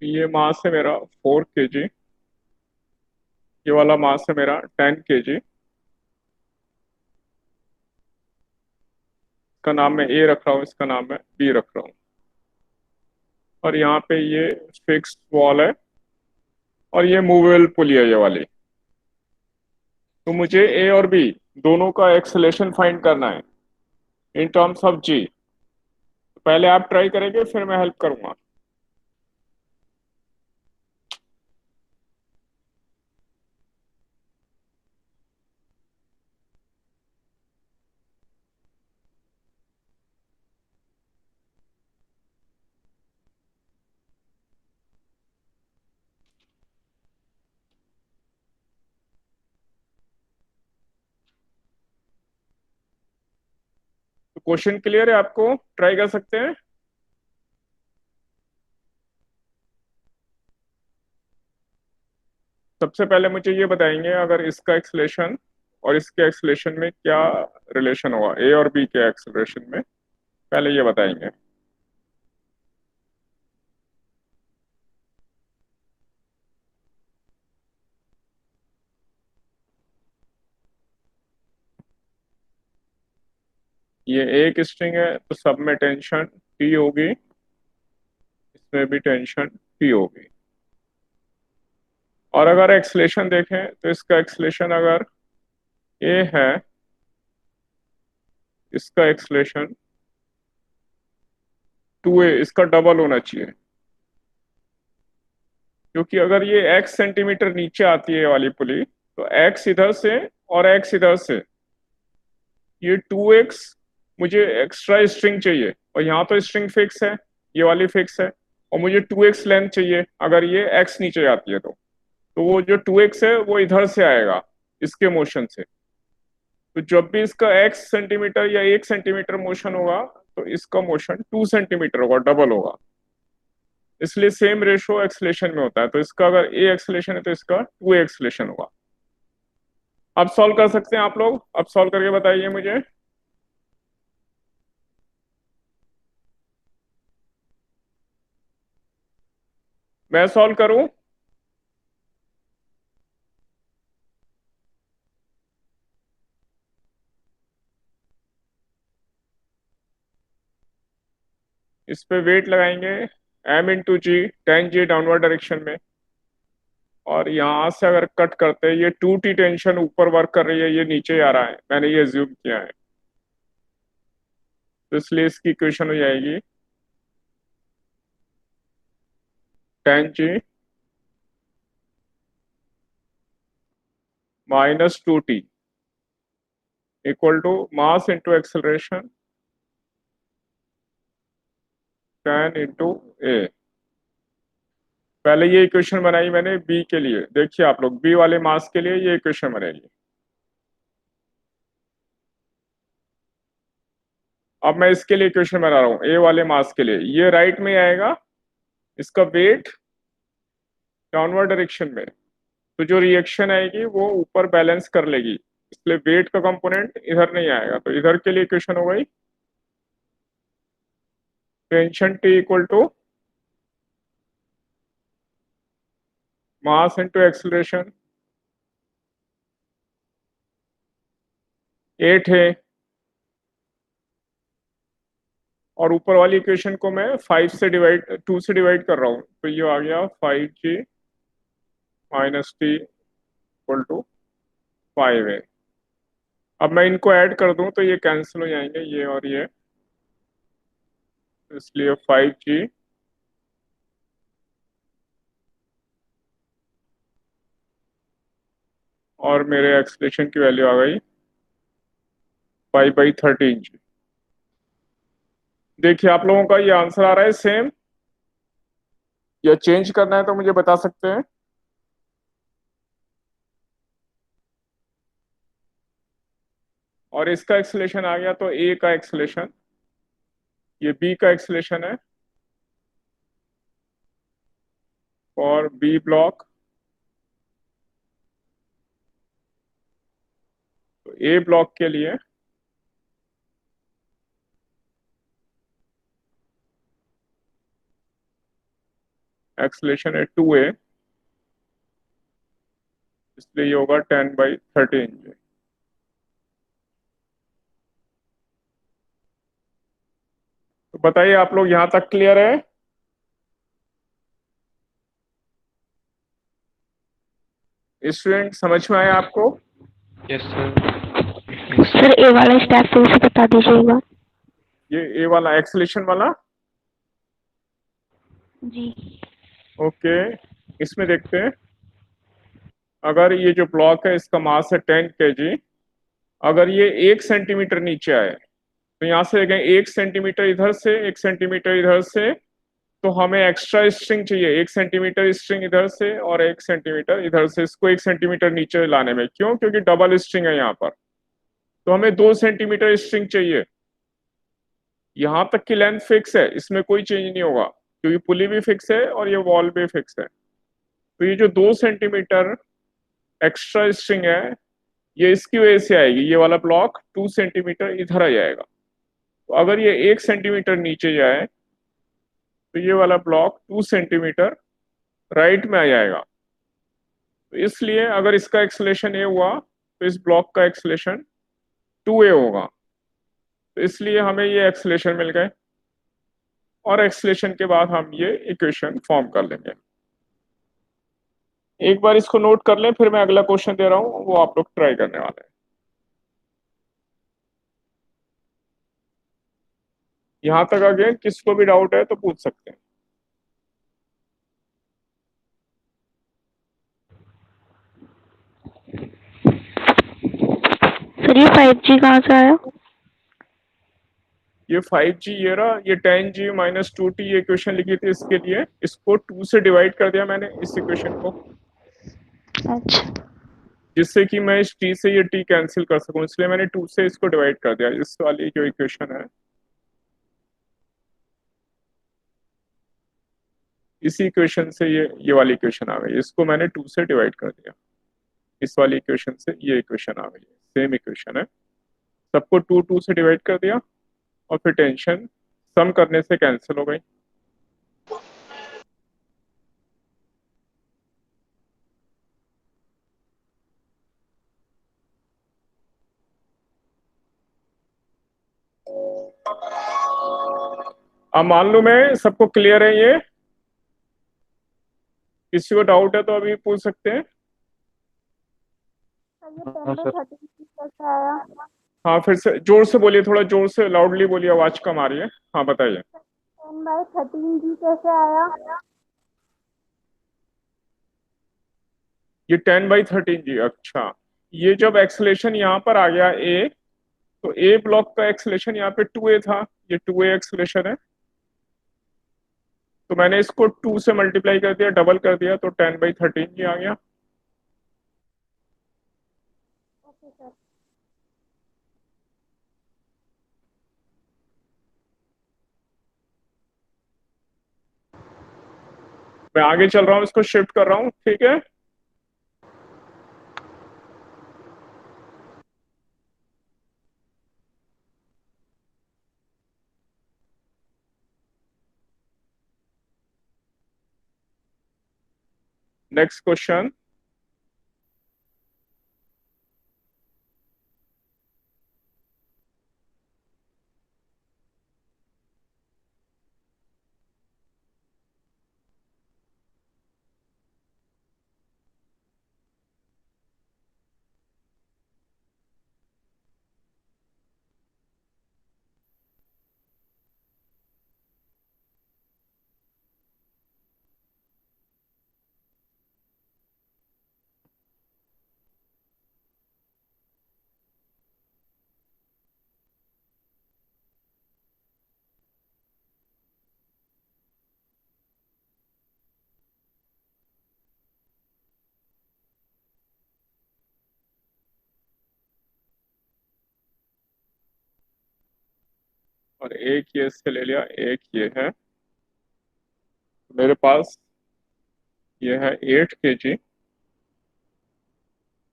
ये मास है मेरा 4 kg, ये वाला मास है मेरा 10 kg। इसका नाम मैं ए रख रहा हूँ, इसका नाम मैं बी रख रहा हूँ। और यहाँ पे ये फिक्स वॉल है और ये मूवेबल पुली है ये वाली। तो मुझे ए और बी दोनों का एक्सेलेरेशन फाइंड करना है इन टर्म्स ऑफ जी। पहले आप ट्राई करेंगे फिर मैं हेल्प करूंगा। तो क्वेश्चन क्लियर है आपको, ट्राई कर सकते हैं। सबसे पहले मुझे ये बताएंगे अगर इसका एक्सेलेरेशन और इसके एक्सेलेरेशन में क्या रिलेशन होगा, ए और बी के एक्सेलरेशन में, पहले ये बताएंगे। ये एक स्ट्रिंग है तो सब में टेंशन टी होगी, इसमें भी टेंशन टी होगी। और अगर एक्सेलेरेशन देखें तो इसका एक्सेलेरेशन अगर ए है, इसका एक्सेलेरेशन 2a, इसका डबल होना चाहिए। क्योंकि अगर ये x सेंटीमीटर नीचे आती है ये वाली पुली, तो x इधर से और x इधर से, ये 2x मुझे एक्स्ट्रा स्ट्रिंग चाहिए। और यहाँ तो स्ट्रिंग फिक्स है, ये वाली फिक्स है। और मुझे 2x लेंथ चाहिए अगर ये x नीचे आती है तो वो जो 2x है वो इधर से आएगा इसके मोशन से। तो जब भी इसका x सेंटीमीटर या 1 सेंटीमीटर मोशन होगा तो इसका मोशन 2 सेंटीमीटर होगा, डबल होगा। इसलिए सेम रेशो एक्सलेशन में होता है। तो इसका अगर ए एक्सलेशन है तो इसका 2a एक्सलेशन होगा। अब सॉल्व कर सकते हैं आप लोग, अब सॉल्व करके बताइए मुझे। मैं सॉल्व करूं? इस पे वेट लगाएंगे m×g, 10g डाउनवर्ड डायरेक्शन में। और यहाँ से अगर कट करते हैं, ये 2t टेंशन ऊपर वर्क कर रही है, ये नीचे आ रहा है, मैंने ये ज्यूम किया है। तो इसलिए इसकी इक्वेशन हो जाएगी 10g -2t equal to mass into acceleration 10 × a। पहले ये इक्वेशन बनाई मैंने बी के लिए, देखिए आप लोग बी वाले मास के लिए ये इक्वेशन बनेगी। अब मैं इसके लिए इक्वेशन बना रहा हूँ ए वाले मास के लिए। ये राइट में आएगा, इसका वेट डाउनवर्ड डायरेक्शन में, तो जो रिएक्शन आएगी वो ऊपर बैलेंस कर लेगी, इसलिए वेट का कंपोनेंट इधर नहीं आएगा। तो इधर के लिए इक्वेशन हो गई tension T equal to mass into acceleration 8 है। और ऊपर वाली इक्वेशन को मैं 2 से डिवाइड कर रहा हूँ, तो ये आ गया 5g -t equal to 5a। अब मैं इनको ऐड कर दूं तो ये कैंसिल हो जाएंगे, ये और ये, इसलिए 5g और मेरे एक्सलेशन की वैल्यू आ गई 5/13g। देखिए आप लोगों का ये आंसर आ रहा है सेम, या चेंज करना है तो मुझे बता सकते हैं। और इसका एक्सलेशन आ गया तो ए का एक्सलेशन, ये बी का एक्सलेशन है और बी ब्लॉक। तो ए ब्लॉक के लिए एक्सलेशन है 2a, इसलिए ये होगा 10/13 जी। तो बताइए आप लोग यहां तक क्लियर है? स्टूडेंट समझ में आया आपको? Yes sir. सर ए वाला स्टेप फिर से बता दीजिएगा। ये ए वाला एक्सलेशन वाला, जी। ओके। इसमें देखते हैं, अगर ये जो ब्लॉक है इसका मास है 10 kg, अगर ये 1 सेंटीमीटर नीचे आए, तो यहाँ से देखें 1 सेंटीमीटर इधर से 1 सेंटीमीटर इधर से, तो हमें एक्स्ट्रा स्ट्रिंग चाहिए, 1 सेंटीमीटर स्ट्रिंग इधर से और 1 सेंटीमीटर इधर से, इसको 1 सेंटीमीटर नीचे लाने में। क्यों? क्योंकि डबल स्ट्रिंग है यहाँ पर, तो हमें 2 सेंटीमीटर स्ट्रिंग चाहिए। यहां तक की लेंथ फिक्स है, इसमें कोई चेंज नहीं होगा, क्योंकि पुली भी फिक्स है और ये वॉल भी फिक्स है। तो ये जो 2 सेंटीमीटर एक्स्ट्रा स्ट्रिंग है, ये इसकी वजह से आएगी, ये वाला ब्लॉक 2 सेंटीमीटर इधर आ जाएगा। तो अगर ये 1 सेंटीमीटर नीचे जाए, तो ये वाला ब्लॉक 2 सेंटीमीटर राइट में आ जाएगा। तो इसलिए अगर इसका एक्सलेशन ए हुआ, तो इस ब्लॉक का एक्सलेशन 2a होगा। तो इसलिए हमें ये एक्सलेशन मिल गए, और एक्सलेशन के बाद हम ये इक्वेशन फॉर्म कर लेंगे। एक बार इसको नोट कर लें, फिर मैं अगला क्वेश्चन दे रहा हूं, वो आप लोग ट्राई करने वाले हैं। यहां तक अगेन किसको भी डाउट है तो पूछ सकते हैं। सर ये 5G कहाँ से आया? ये 5G, ये रहा, ये 10G-2t ये इक्वेशन लिखी थी, इसके लिए इसको 2 से डिवाइड कर दिया मैंने इस इक्वेशन को, अच्छा। जिससे कि मैं इस t से ये t कैंसिल कर सकूं, इसलिए मैंने 2 से इसको डिवाइड कर दिया। इस वाली जो इक्वेशन है, इसी इक्वेशन से ये वाली इक्वेशन आ गई, इसको मैंने 2 से डिवाइड कर दिया। इस वाली इक्वेशन से ये इक्वेशन आ गई, सेम इक्वेशन है, सबको 2 से डिवाइड कर दिया, और फिर टेंशन सम करने से कैंसिल हो गई। अब मान लो मैं सबको क्लियर है ये, किसी को डाउट है तो अभी पूछ सकते हैं। हाँ सर। कैसे आया? हाँ, फिर से जोर से बोलिए, थोड़ा जोर से लाउडली बोलिए, आवाज कम आ रही है। हाँ बताइए। 10/13 जी कैसे आया? ये 10/13 जी, अच्छा। ये जब एक्सलेशन यहाँ पर आ गया ए, तो ए ब्लॉक का एक्सलेशन यहाँ पे 2a था, ये 2a एक्सलेशन है, तो मैंने इसको 2 से मल्टीप्लाई कर दिया, डबल कर दिया, तो 10/13 जी आ गया। Okay sir. मैं आगे चल रहा हूँ, इसको शिफ्ट कर रहा हूँ, ठीक है। नेक्स्ट क्वेश्चन, और एक ये इससे ले लिया, एक ये है मेरे पास, ये है 8 kg,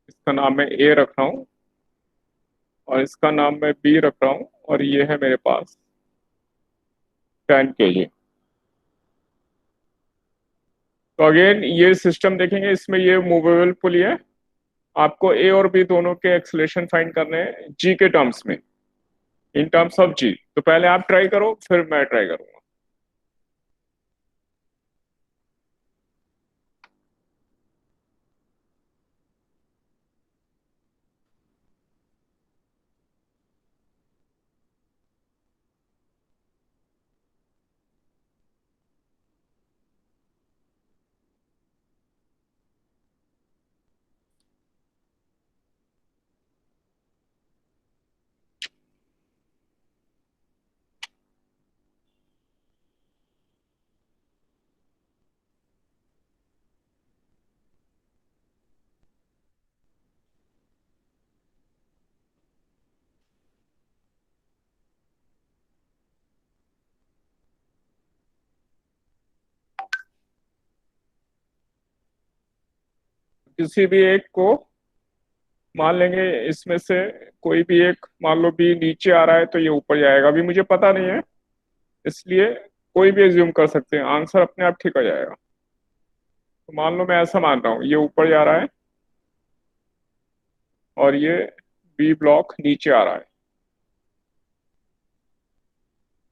इसका नाम मैं ए रख रहा हूँ, और इसका नाम मैं बी रख रहा हूँ, और ये है मेरे पास 10 kg। तो अगेन ये सिस्टम देखेंगे, इसमें ये मूवेबल पुली है, आपको ए और बी दोनों के एक्सलेशन फाइंड करने हैं जी के टर्म्स में, इन टर्म्स ऑफ जी। तो पहले आप ट्राई करो, फिर मैं ट्राई करूंगा। किसी भी एक को मान लेंगे, इसमें से कोई भी एक, मान लो बी नीचे आ रहा है तो ये ऊपर जाएगा, अभी मुझे पता नहीं है, इसलिए कोई भी एज्यूम कर सकते हैं, आंसर अपने आप ठीक हो जाएगा। तो मान लो मैं ऐसा मान रहा हूँ, ये ऊपर जा रहा है और ये बी ब्लॉक नीचे आ रहा है।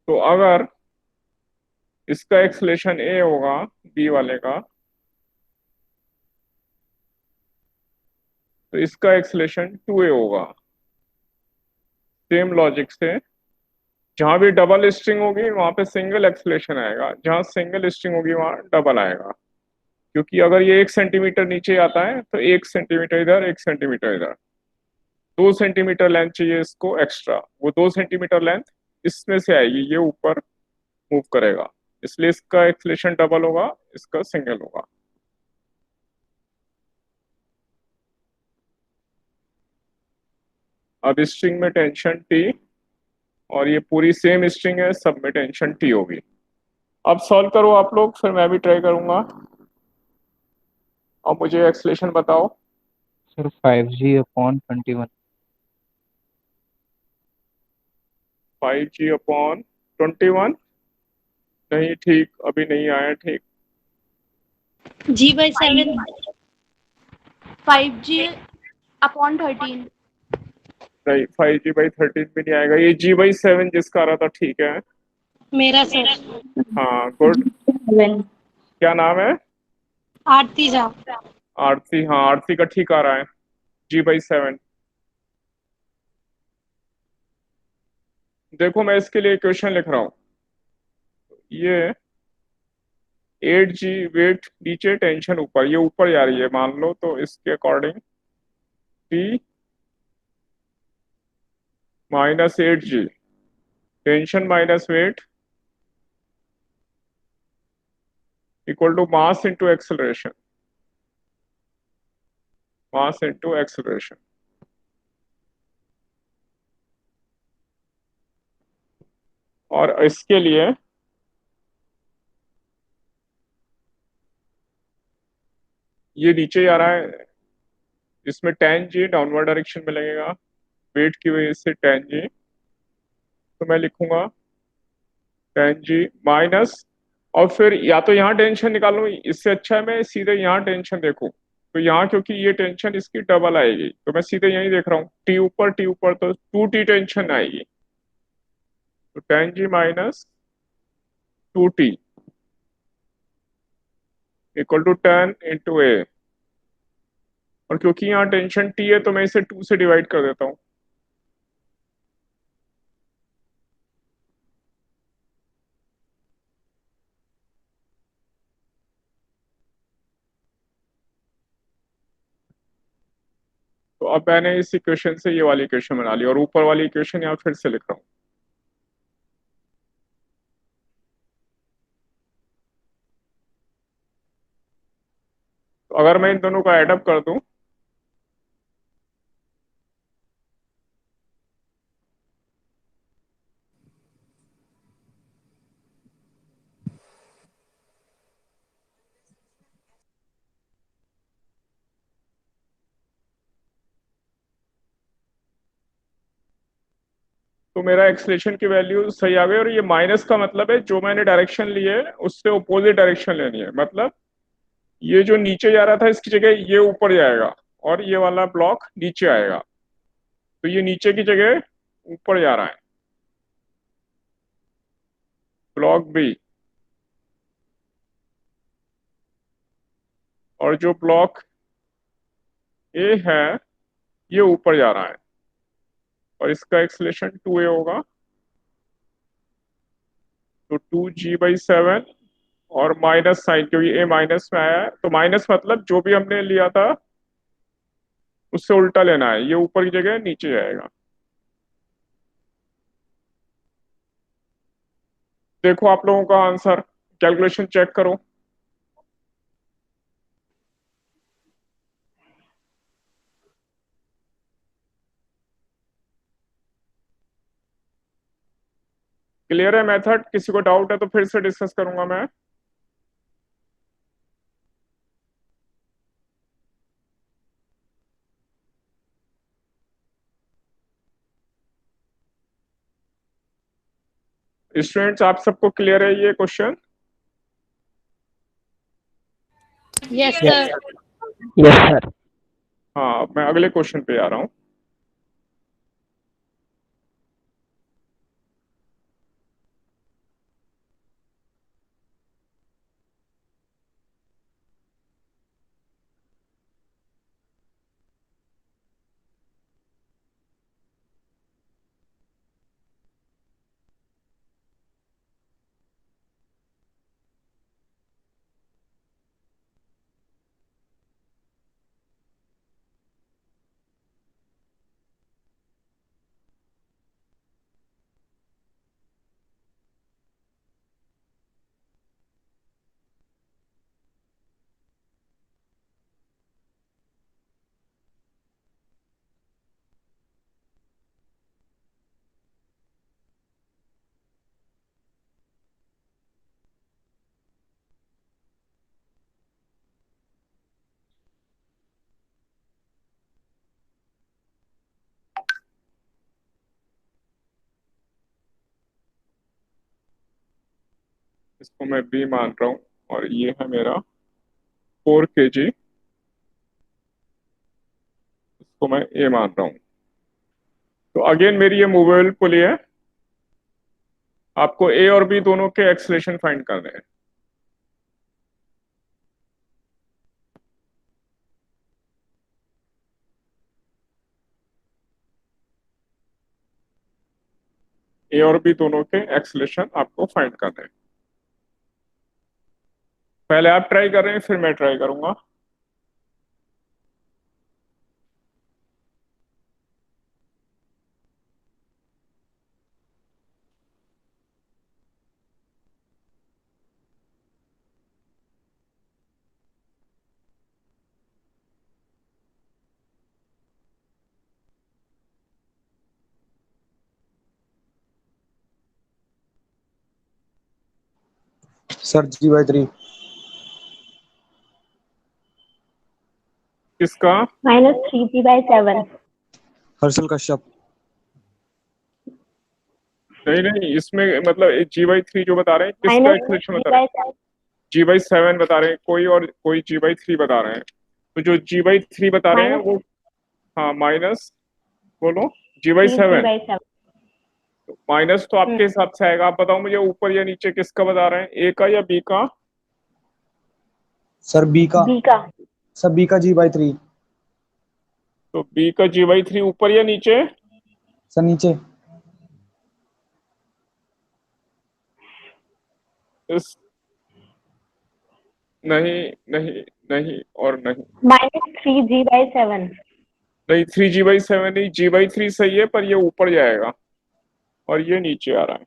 तो अगर इसका एक्सलेशन ए होगा बी वाले का, तो इसका एक्सलेशन 2a होगा। सेम लॉजिक से जहां भी डबल स्ट्रिंग होगी वहां पे सिंगल एक्सलेशन आएगा, जहां सिंगल स्ट्रिंग होगी वहां डबल आएगा, क्योंकि अगर ये 1 सेंटीमीटर नीचे आता है तो 1 सेंटीमीटर इधर, 1 सेंटीमीटर इधर, 2 सेंटीमीटर लेंथ चाहिए इसको एक्स्ट्रा, वो 2 सेंटीमीटर लेंथ इसमें से आएगी, ये ऊपर मूव करेगा, इसलिए इसका एक्सलेशन डबल होगा, इसका सिंगल होगा। अब स्ट्रिंग में टेंशन टी, और ये पूरी सेम स्ट्रिंग है, सब में टेंशन टी होगी। अब सॉल्व करो आप लोग, फिर मैं भी ट्राई करूंगा। अब मुझे एक्सलेशन बताओ। Sir 5G/21। 5G/21 नहीं, ठीक अभी नहीं आया ठीक। G/7 5G/13। नहीं, 5G/13 भी नहीं आएगा, ये G/7 जिसका आ रहा था ठीक है। मेरा सर हाँ गुड। क्या नाम है? आरती झा। आरती, हाँ आरती का ठीक आ रहा है, G/7। देखो मैं इसके लिए क्वेश्चन लिख रहा हूँ, ये 8G वेट नीचे, टेंशन ऊपर, ये ऊपर जा रही है मान लो, तो इसके according T minus 8G, tension minus weight equal to mass into acceleration, mass into acceleration. और इसके लिए ये नीचे जा रहा है, इसमें tan G डाउनवर्ड डायरेक्शन में लगेगा, वेट की वजह से tan G, तो मैं लिखूंगा tan G माइनस, और फिर या तो यहाँ टेंशन निकालूं, इससे अच्छा है मैं सीधे यहाँ टेंशन देखूं, तो यहाँ क्योंकि ये टेंशन इसकी डबल आएगी, तो मैं सीधे यही देख रहा हूँ, टी ऊपर तो 2T टेंशन आएगी, तो tan G minus 2T equal to tan into A, और क्योंकि यहाँ टेंशन T है तो मैं इसे 2 से डिवाइड कर देता हूँ। तो अब मैंने इस इक्वेशन से ये वाली इक्वेशन बना ली, और ऊपर वाली इक्वेशन यहाँ फिर से लिख रहा हूँ। तो अगर मैं इन दोनों का एडअप कर दूं, तो मेरा एक्सलेशन की वैल्यू सही आ गई, और ये माइनस का मतलब है जो मैंने डायरेक्शन ली है उससे अपोजिट डायरेक्शन लेनी है, मतलब ये जो नीचे जा रहा था इसकी जगह ये ऊपर जाएगा और ये वाला ब्लॉक नीचे आएगा, तो ये नीचे की जगह ऊपर जा रहा है, ब्लॉक बी। और जो ब्लॉक ए है ये ऊपर जा रहा है और इसका एक्सलेशन 2a होगा, तो 2g/7 और माइनस साइन, क्योंकि ए माइनस में आया है तो माइनस मतलब जो भी हमने लिया था उससे उल्टा लेना है, ये ऊपर की जगह नीचे जाएगा। देखो आप लोगों का आंसर, कैलकुलेशन चेक करो। क्लियर है मेथड? किसी को डाउट है तो फिर से डिस्कस करूंगा मैं। स्टूडेंट्स आप सबको क्लियर है ये question? Yes sir. Yes sir. हाँ, मैं अगले क्वेश्चन पे आ रहा हूँ। इसको मैं बी मान रहा हूँ और ये है मेरा 4 kg, इसको मैं ए मान रहा हूँ। तो अगेन मेरी ये मूवेबल पुली है, आपको ए और बी दोनों के एक्सलेशन फाइंड करने हैं। ए और बी दोनों के एक्सलेशन आपको फाइंड करने हैं। पहले आप ट्राई कर रहे हैं फिर मैं ट्राई करूंगा। Sir G/3। किसका? -3g/7। हर्षल कश्यप। नहीं नहीं, इसमें मतलब G/3 जो बता रहे हैं किसका एक्सलेशन बता रहे हैं? G/7 बता रहे हैं कोई, और कोई G/3 बता रहे हैं। तो जो G/3 बता रहे हैं वो, हाँ माइनस, बोलो G/7। तो माइनस तो आपके हिसाब से आएगा, आप बताओ मुझे ऊपर या नीचे किसका बता रहे हैं, ए का या बी का? सर बी का। सर बी का G/3। तो बी का G/3 ऊपर या नीचे? सर नीचे। इस नहीं नहीं नहीं और नहीं, -3g/7। नहीं 3g/7 नहीं, G/3 सही है पर ये ऊपर जाएगा और ये नीचे आ रहा है।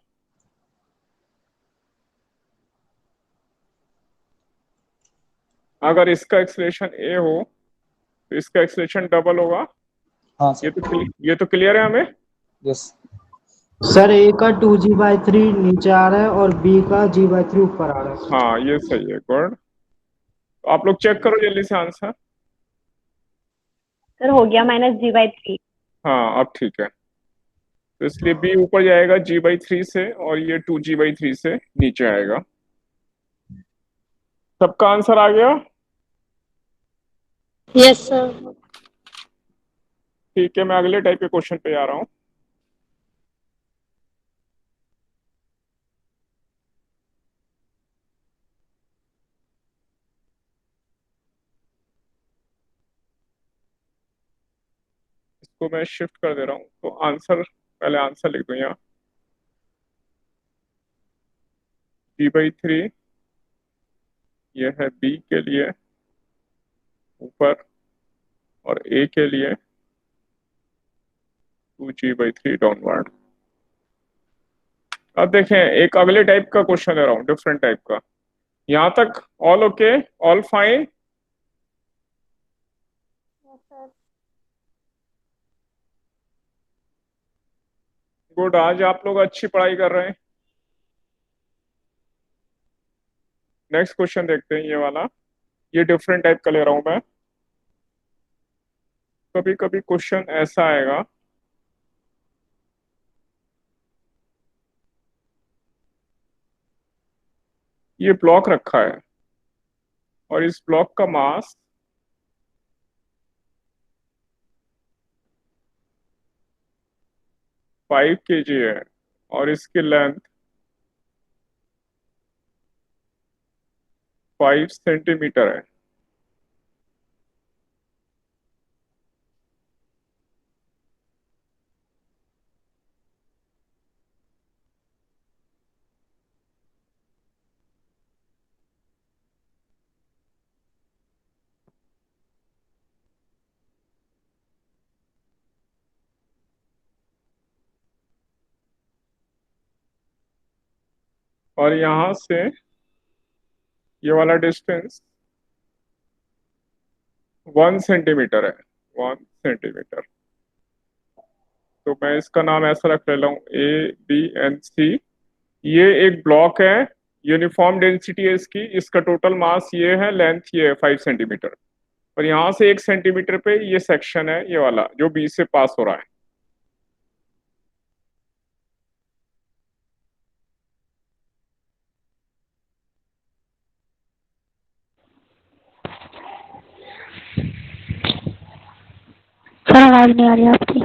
अगर इसका एक्सलेशन ए हो तो इसका एक्सलेशन डबल होगा। हाँ ये सर। तो ये तो क्लियर है हमें? यस। सर ए का 2g/3 नीचे आ रहा है और बी का g/3 ऊपर आ रहा है। हाँ ये सही है, गुड। तो आप लोग चेक करो जल्दी से आंसर। सर हो गया -g/3। हाँ अब ठीक है, तो इसलिए बी ऊपर जाएगा G/3 से और ये 2g/3 से नीचे आएगा। सबका आंसर आ गया? Yes, sir. ठीक है, मैं अगले टाइप के क्वेश्चन पे आ रहा हूँ। इसको मैं शिफ्ट कर दे रहा हूँ, तो आंसर, पहले आंसर लिख दूं यहाँ। G/3 ये है बी के लिए ऊपर, और ए के लिए 2G/3 डाउनवर्ड। अब देखें, एक अगले टाइप का क्वेश्चन ले रहा हूँ, डिफरेंट टाइप का। यहाँ तक all okay, all fine? Good, आज आप लोग अच्छी पढ़ाई कर रहे हैं। नेक्स्ट क्वेश्चन देखते हैं, ये वाला। ये डिफरेंट टाइप का ले रहा हूं मैं। कभी कभी क्वेश्चन ऐसा आएगा, ये ब्लॉक रखा है और इस ब्लॉक का मास 5 kg है और इसकी लेंथ 5 सेंटीमीटर है। और यहां से ये वाला डिस्टेंस 1 सेंटीमीटर है, 1 सेंटीमीटर। तो मैं इसका नाम ऐसा रख ले रहा हूँ, ABNC। ये एक ब्लॉक है, यूनिफॉर्म डेंसिटी है इसकी, इसका टोटल मास ये है, लेंथ ये है 5 सेंटीमीटर। और यहाँ से 1 सेंटीमीटर पे ये सेक्शन है, ये वाला जो बी से पास हो रहा है। सर आवाज नहीं आ रही आपकी।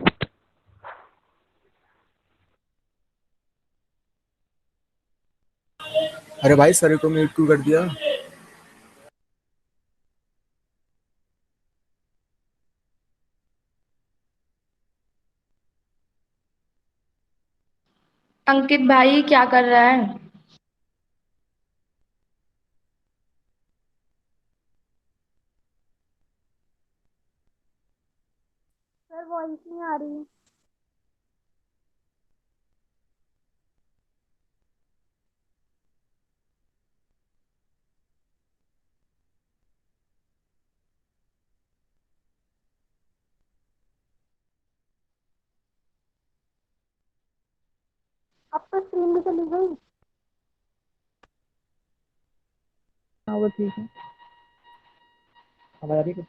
अरे भाई सर को म्यूट क्यों कर दिया? अंकित भाई क्या कर रहा है? सर वॉइस नहीं आ रही। अब तो स्क्रीन भी चली गई। हाँ वो ठीक है। आवाज आ रही है?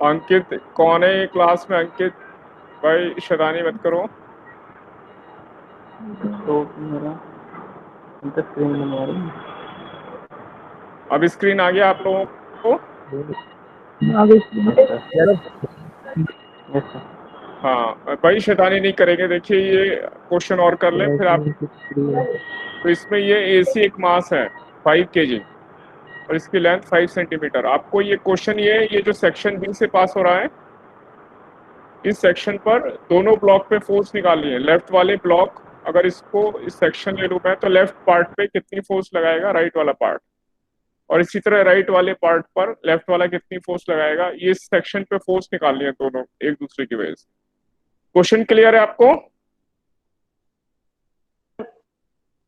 अंकित कौन है ये क्लास में? अंकित भाई शैतानी मत करो। तो मेरा इनका स्क्रीन नहीं आ रही। अब स्क्रीन आ गया आप लोगों को? आगे यार यस सर। हाँ भाई, शैतानी नहीं करेंगे। देखिए ये क्वेश्चन और कर लें फिर आप। तो इसमें ये AC एक मास है 5 kg और इसकी लेंथ 5 सेंटीमीटर। आपको ये क्वेश्चन, ये जो सेक्शन बी से पास हो रहा है, इस सेक्शन पर दोनों ब्लॉक पे फोर्स निकालनी है। लेफ्ट वाले ब्लॉक, अगर इसको इस सेक्शन ले लूं मैं, तो लेफ्ट पार्ट पे कितनी फोर्स लगाएगा राइट वाला पार्ट, और इसी तरह राइट वाले पार्ट पर लेफ्ट वाला कितनी फोर्स लगाएगा। ये इस सेक्शन पे फोर्स निकालनी है दोनों एक दूसरे की वजह से। क्वेश्चन क्लियर है आपको?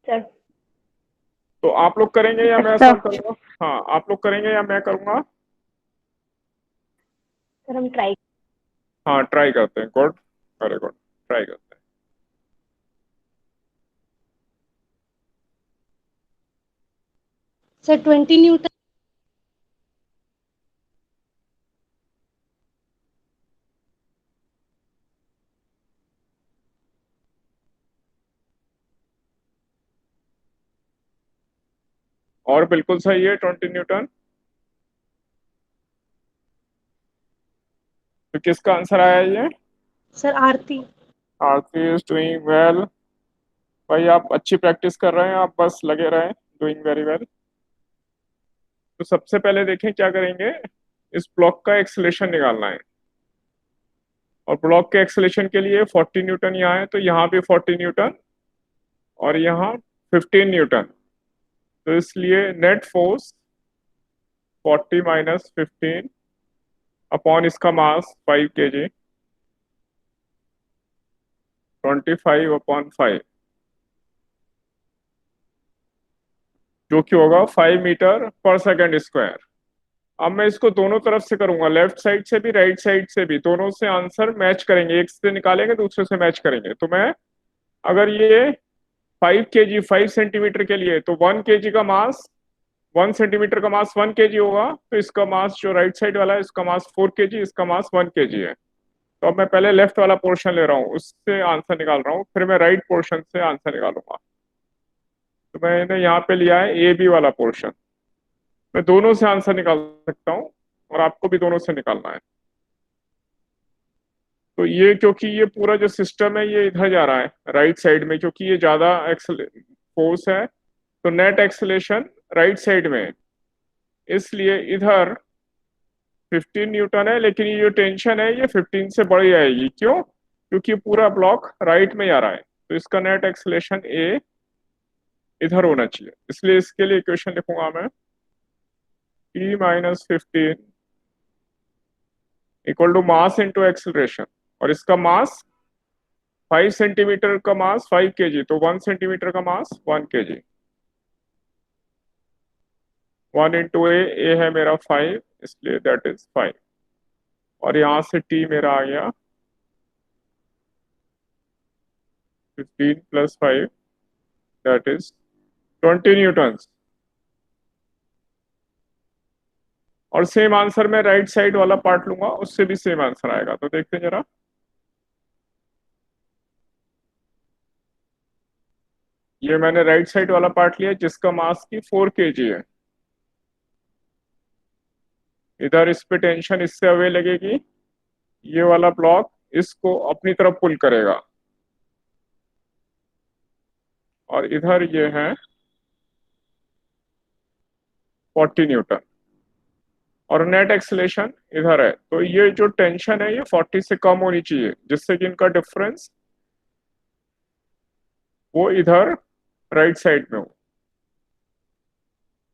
सर तो आप लोग करेंगे या मैं Yes, सॉल्व sir. करूंगा? हाँ, आप लोग करेंगे या मैं करूंगा? सर हम ट्राई। हाँ, ट्राई करते हैं। गुड, वेरी गुड, ट्राई करते हैं। Sir 20 Newton. और बिल्कुल सही है 20 न्यूटन। तो किसका आंसर आया ये? Sir Aarti. Aarti is doing well. भाई आप अच्छी प्रैक्टिस कर रहे हैं, आप बस लगे रहें, डूइंग वेरी वेल। तो सबसे पहले देखें क्या करेंगे, इस ब्लॉक का एक्सेलेरेशन निकालना है। और ब्लॉक के एक्सेलेरेशन के लिए 40 न्यूटन यहाँ है, तो यहाँ भी 40 न्यूटन और यहाँ 15 न्यूटन। तो इसलिए नेट फोर्स 40 - 15 अपॉन इसका मास 5 kg, 25/5, जो कि होगा 5 मीटर/सेकंड स्क्वायर। अब मैं इसको दोनों तरफ से करूंगा, लेफ्ट साइड से भी राइट साइड से भी, दोनों से आंसर मैच करेंगे, एक से निकालेंगे दूसरे से मैच करेंगे। तो मैं अगर ये 5 kg 5 सेंटीमीटर के लिए, तो 1 kg का मास, 1 सेंटीमीटर का मास 1 kg होगा, तो इसका मास जो राइट साइड वाला है इसका मास 4 kg, इसका मास 1 kg है। तो अब मैं पहले लेफ्ट वाला पोर्शन ले रहा हूँ, उससे आंसर निकाल रहा हूँ, फिर मैं राइट पोर्शन से आंसर निकालूंगा। तो मैंने यहाँ पे लिया है ए बी वाला पोर्शन। मैं दोनों से आंसर निकाल सकता हूँ और आपको भी दोनों से निकालना है। तो ये क्योंकि ये पूरा जो सिस्टम है ये इधर जा रहा है राइट साइड में, क्योंकि ये ज्यादा एक्सल फोर्स है, तो नेट एक्सलेशन राइट साइड में है। इसलिए इधर 15 न्यूटन है, लेकिन ये जो टेंशन है ये 15 से बढ़ जाएगी। क्यों? क्योंकि पूरा ब्लॉक राइट में जा रहा है, तो इसका नेट एक्सलेशन ए इधर होना चाहिए। इसलिए इसके लिए इक्वेशन लिखूंगा मैं, T - 15 equal to mass into acceleration. और इसका मास 5 सेंटीमीटर का मास 5 kg, तो 1 सेंटीमीटर का मास 1 kg। 1 इंटू ए है मेरा 5, इसलिए दैट इज 5। और यहां से टी मेरा आ गया 15 + 5, दैट इज 20 न्यूटन। और सेम आंसर मैं राइट साइड वाला पार्ट लूंगा, उससे भी सेम आंसर आएगा। तो देखते हैं जरा, ये मैंने राइट साइड वाला पार्ट लिया जिसका मास की 4 kg है। इधर इस पे टेंशन इससे अवे लगेगी, ये वाला ब्लॉक इसको अपनी तरफ पुल करेगा, और इधर ये है 40 न्यूटन। और नेट एक्सलेशन इधर है, तो ये जो टेंशन है ये 40 से कम होनी चाहिए, जिससे कि इनका डिफरेंस वो इधर राइट साइड में हो।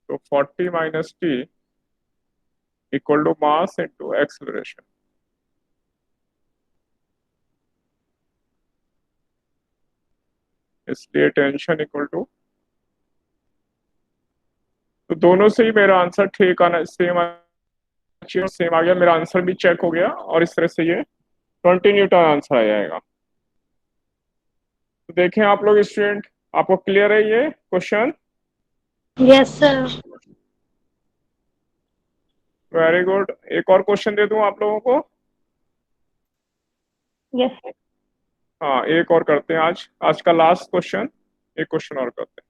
तो 40 - T equal to mass into acceleration. इसलिए टेंशन इक्वल टू, तो दोनों से ही मेरा आंसर ठीक आना, सेम आ गया, मेरा आंसर भी चेक हो गया, और इस तरह से ये 20 न्यूटन आंसर आ जाएगा। तो देखें आप लोग स्टूडेंट, आपको क्लियर है ये question? Yes sir. Very good. एक और क्वेश्चन दे दूं आप लोगों को? Yes sir. हाँ, एक और करते हैं, आज आज का लास्ट क्वेश्चन, एक क्वेश्चन और करते हैं।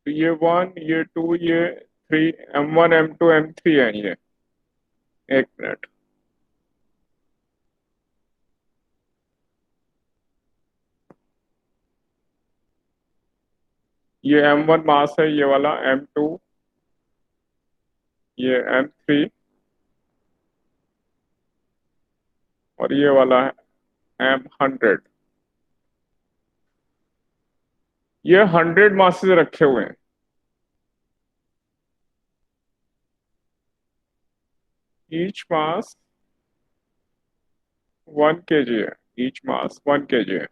तो ये 1, ये 2, ये 3, M1 M2 M3 है ये। एक मिनट, ये M1 मास है, ये वाला M2, ये M3, और ये वाला है M100। ये 100 मासेस रखे हुए हैं। ईच मास 1 kg है, ईच मास 1 kg है।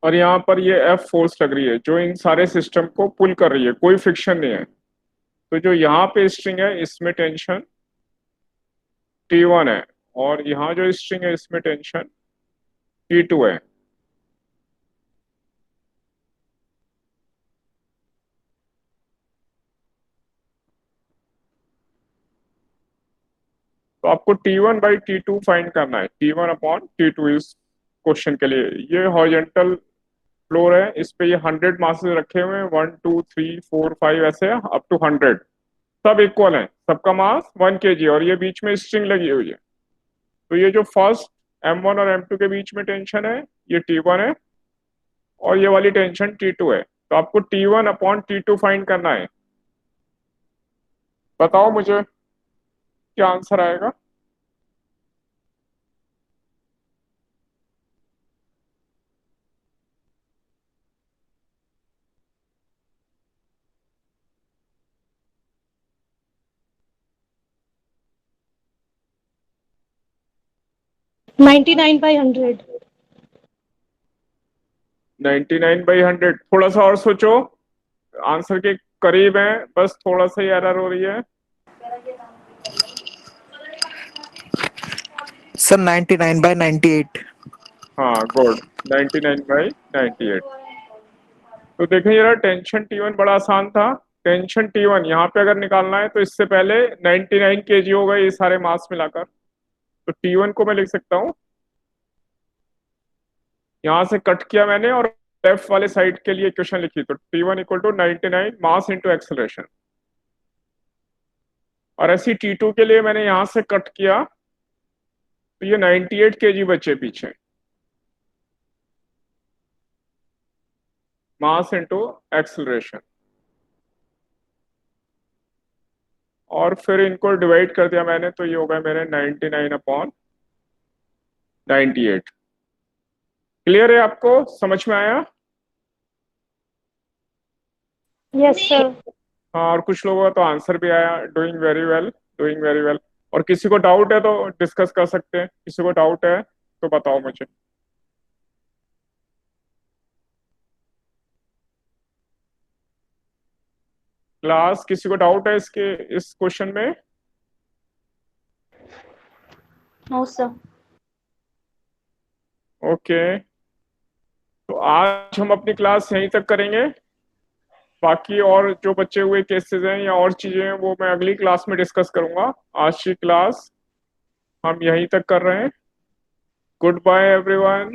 और यहाँ पर ये F फोर्स लग रही है जो इन सारे सिस्टम को पुल कर रही है, कोई फ्रिक्शन नहीं है। तो जो यहाँ पे स्ट्रिंग है इसमें टेंशन T1 है, और यहाँ जो स्ट्रिंग है इसमें टेंशन T2 है। तो आपको T1 बाई T2 फाइंड करना है, T1 अपॉन T2 इस क्वेश्चन के लिए। ये हॉरिजॉन्टल फ्लोर है, इस पे ये 100 मासेस रखे हुए हैं, 1 2 3 4 5 ऐसे अप टू 100, सब इक्वल है, सबका मास 1 kg, और ये बीच में स्ट्रिंग लगी हुई है। तो ये जो फर्स्ट M1 और M2 के बीच में टेंशन है ये T1 है, और ये वाली टेंशन T2 है। तो आपको T1 अपॉन T2 फाइंड करना है। बताओ मुझे क्या आंसर आएगा। Ninety nine by 100। 99/100। थोड़ा सा और सोचो, आंसर के करीब है, बस थोड़ा सा ही एरर हो रही है। सर 99/98। हाँ गुड, 99/98। तो देखें जरा, टेंशन T1 बड़ा आसान था। टेंशन T1 यहाँ पे अगर निकालना है तो इससे पहले 99 kg हो गए ये सारे मास मिलाकर। तो T1 को मैं लिख सकता हूँ, यहाँ से कट किया मैंने और लेफ्ट वाले साइड के लिए इक्वेशन लिखी, तो T1 equal to 99 mass into acceleration. और ऐसी T2 के लिए मैंने यहाँ से कट किया तो ये 98 kg बचे पीछे, मास इंटू एक्सेलरेशन। और फिर इनको डिवाइड कर दिया मैंने, तो ये हो गया मेरे 99/98। क्लियर है, आपको समझ में आया? Yes sir. हाँ, और कुछ लोगों का तो आंसर भी आया। Doing very well, doing very well. और किसी को डाउट है तो डिस्कस कर सकते हैं, किसी को डाउट है तो बताओ मुझे। क्लास, किसी को डाउट है इस क्वेश्चन में? No sir. ओके, तो आज हम अपनी क्लास यहीं तक करेंगे। बाकी और जो बचे हुए केसेस हैं या और चीजें हैं वो मैं अगली क्लास में डिस्कस करूंगा। आज की क्लास हम यहीं तक कर रहे हैं। Goodbye everyone.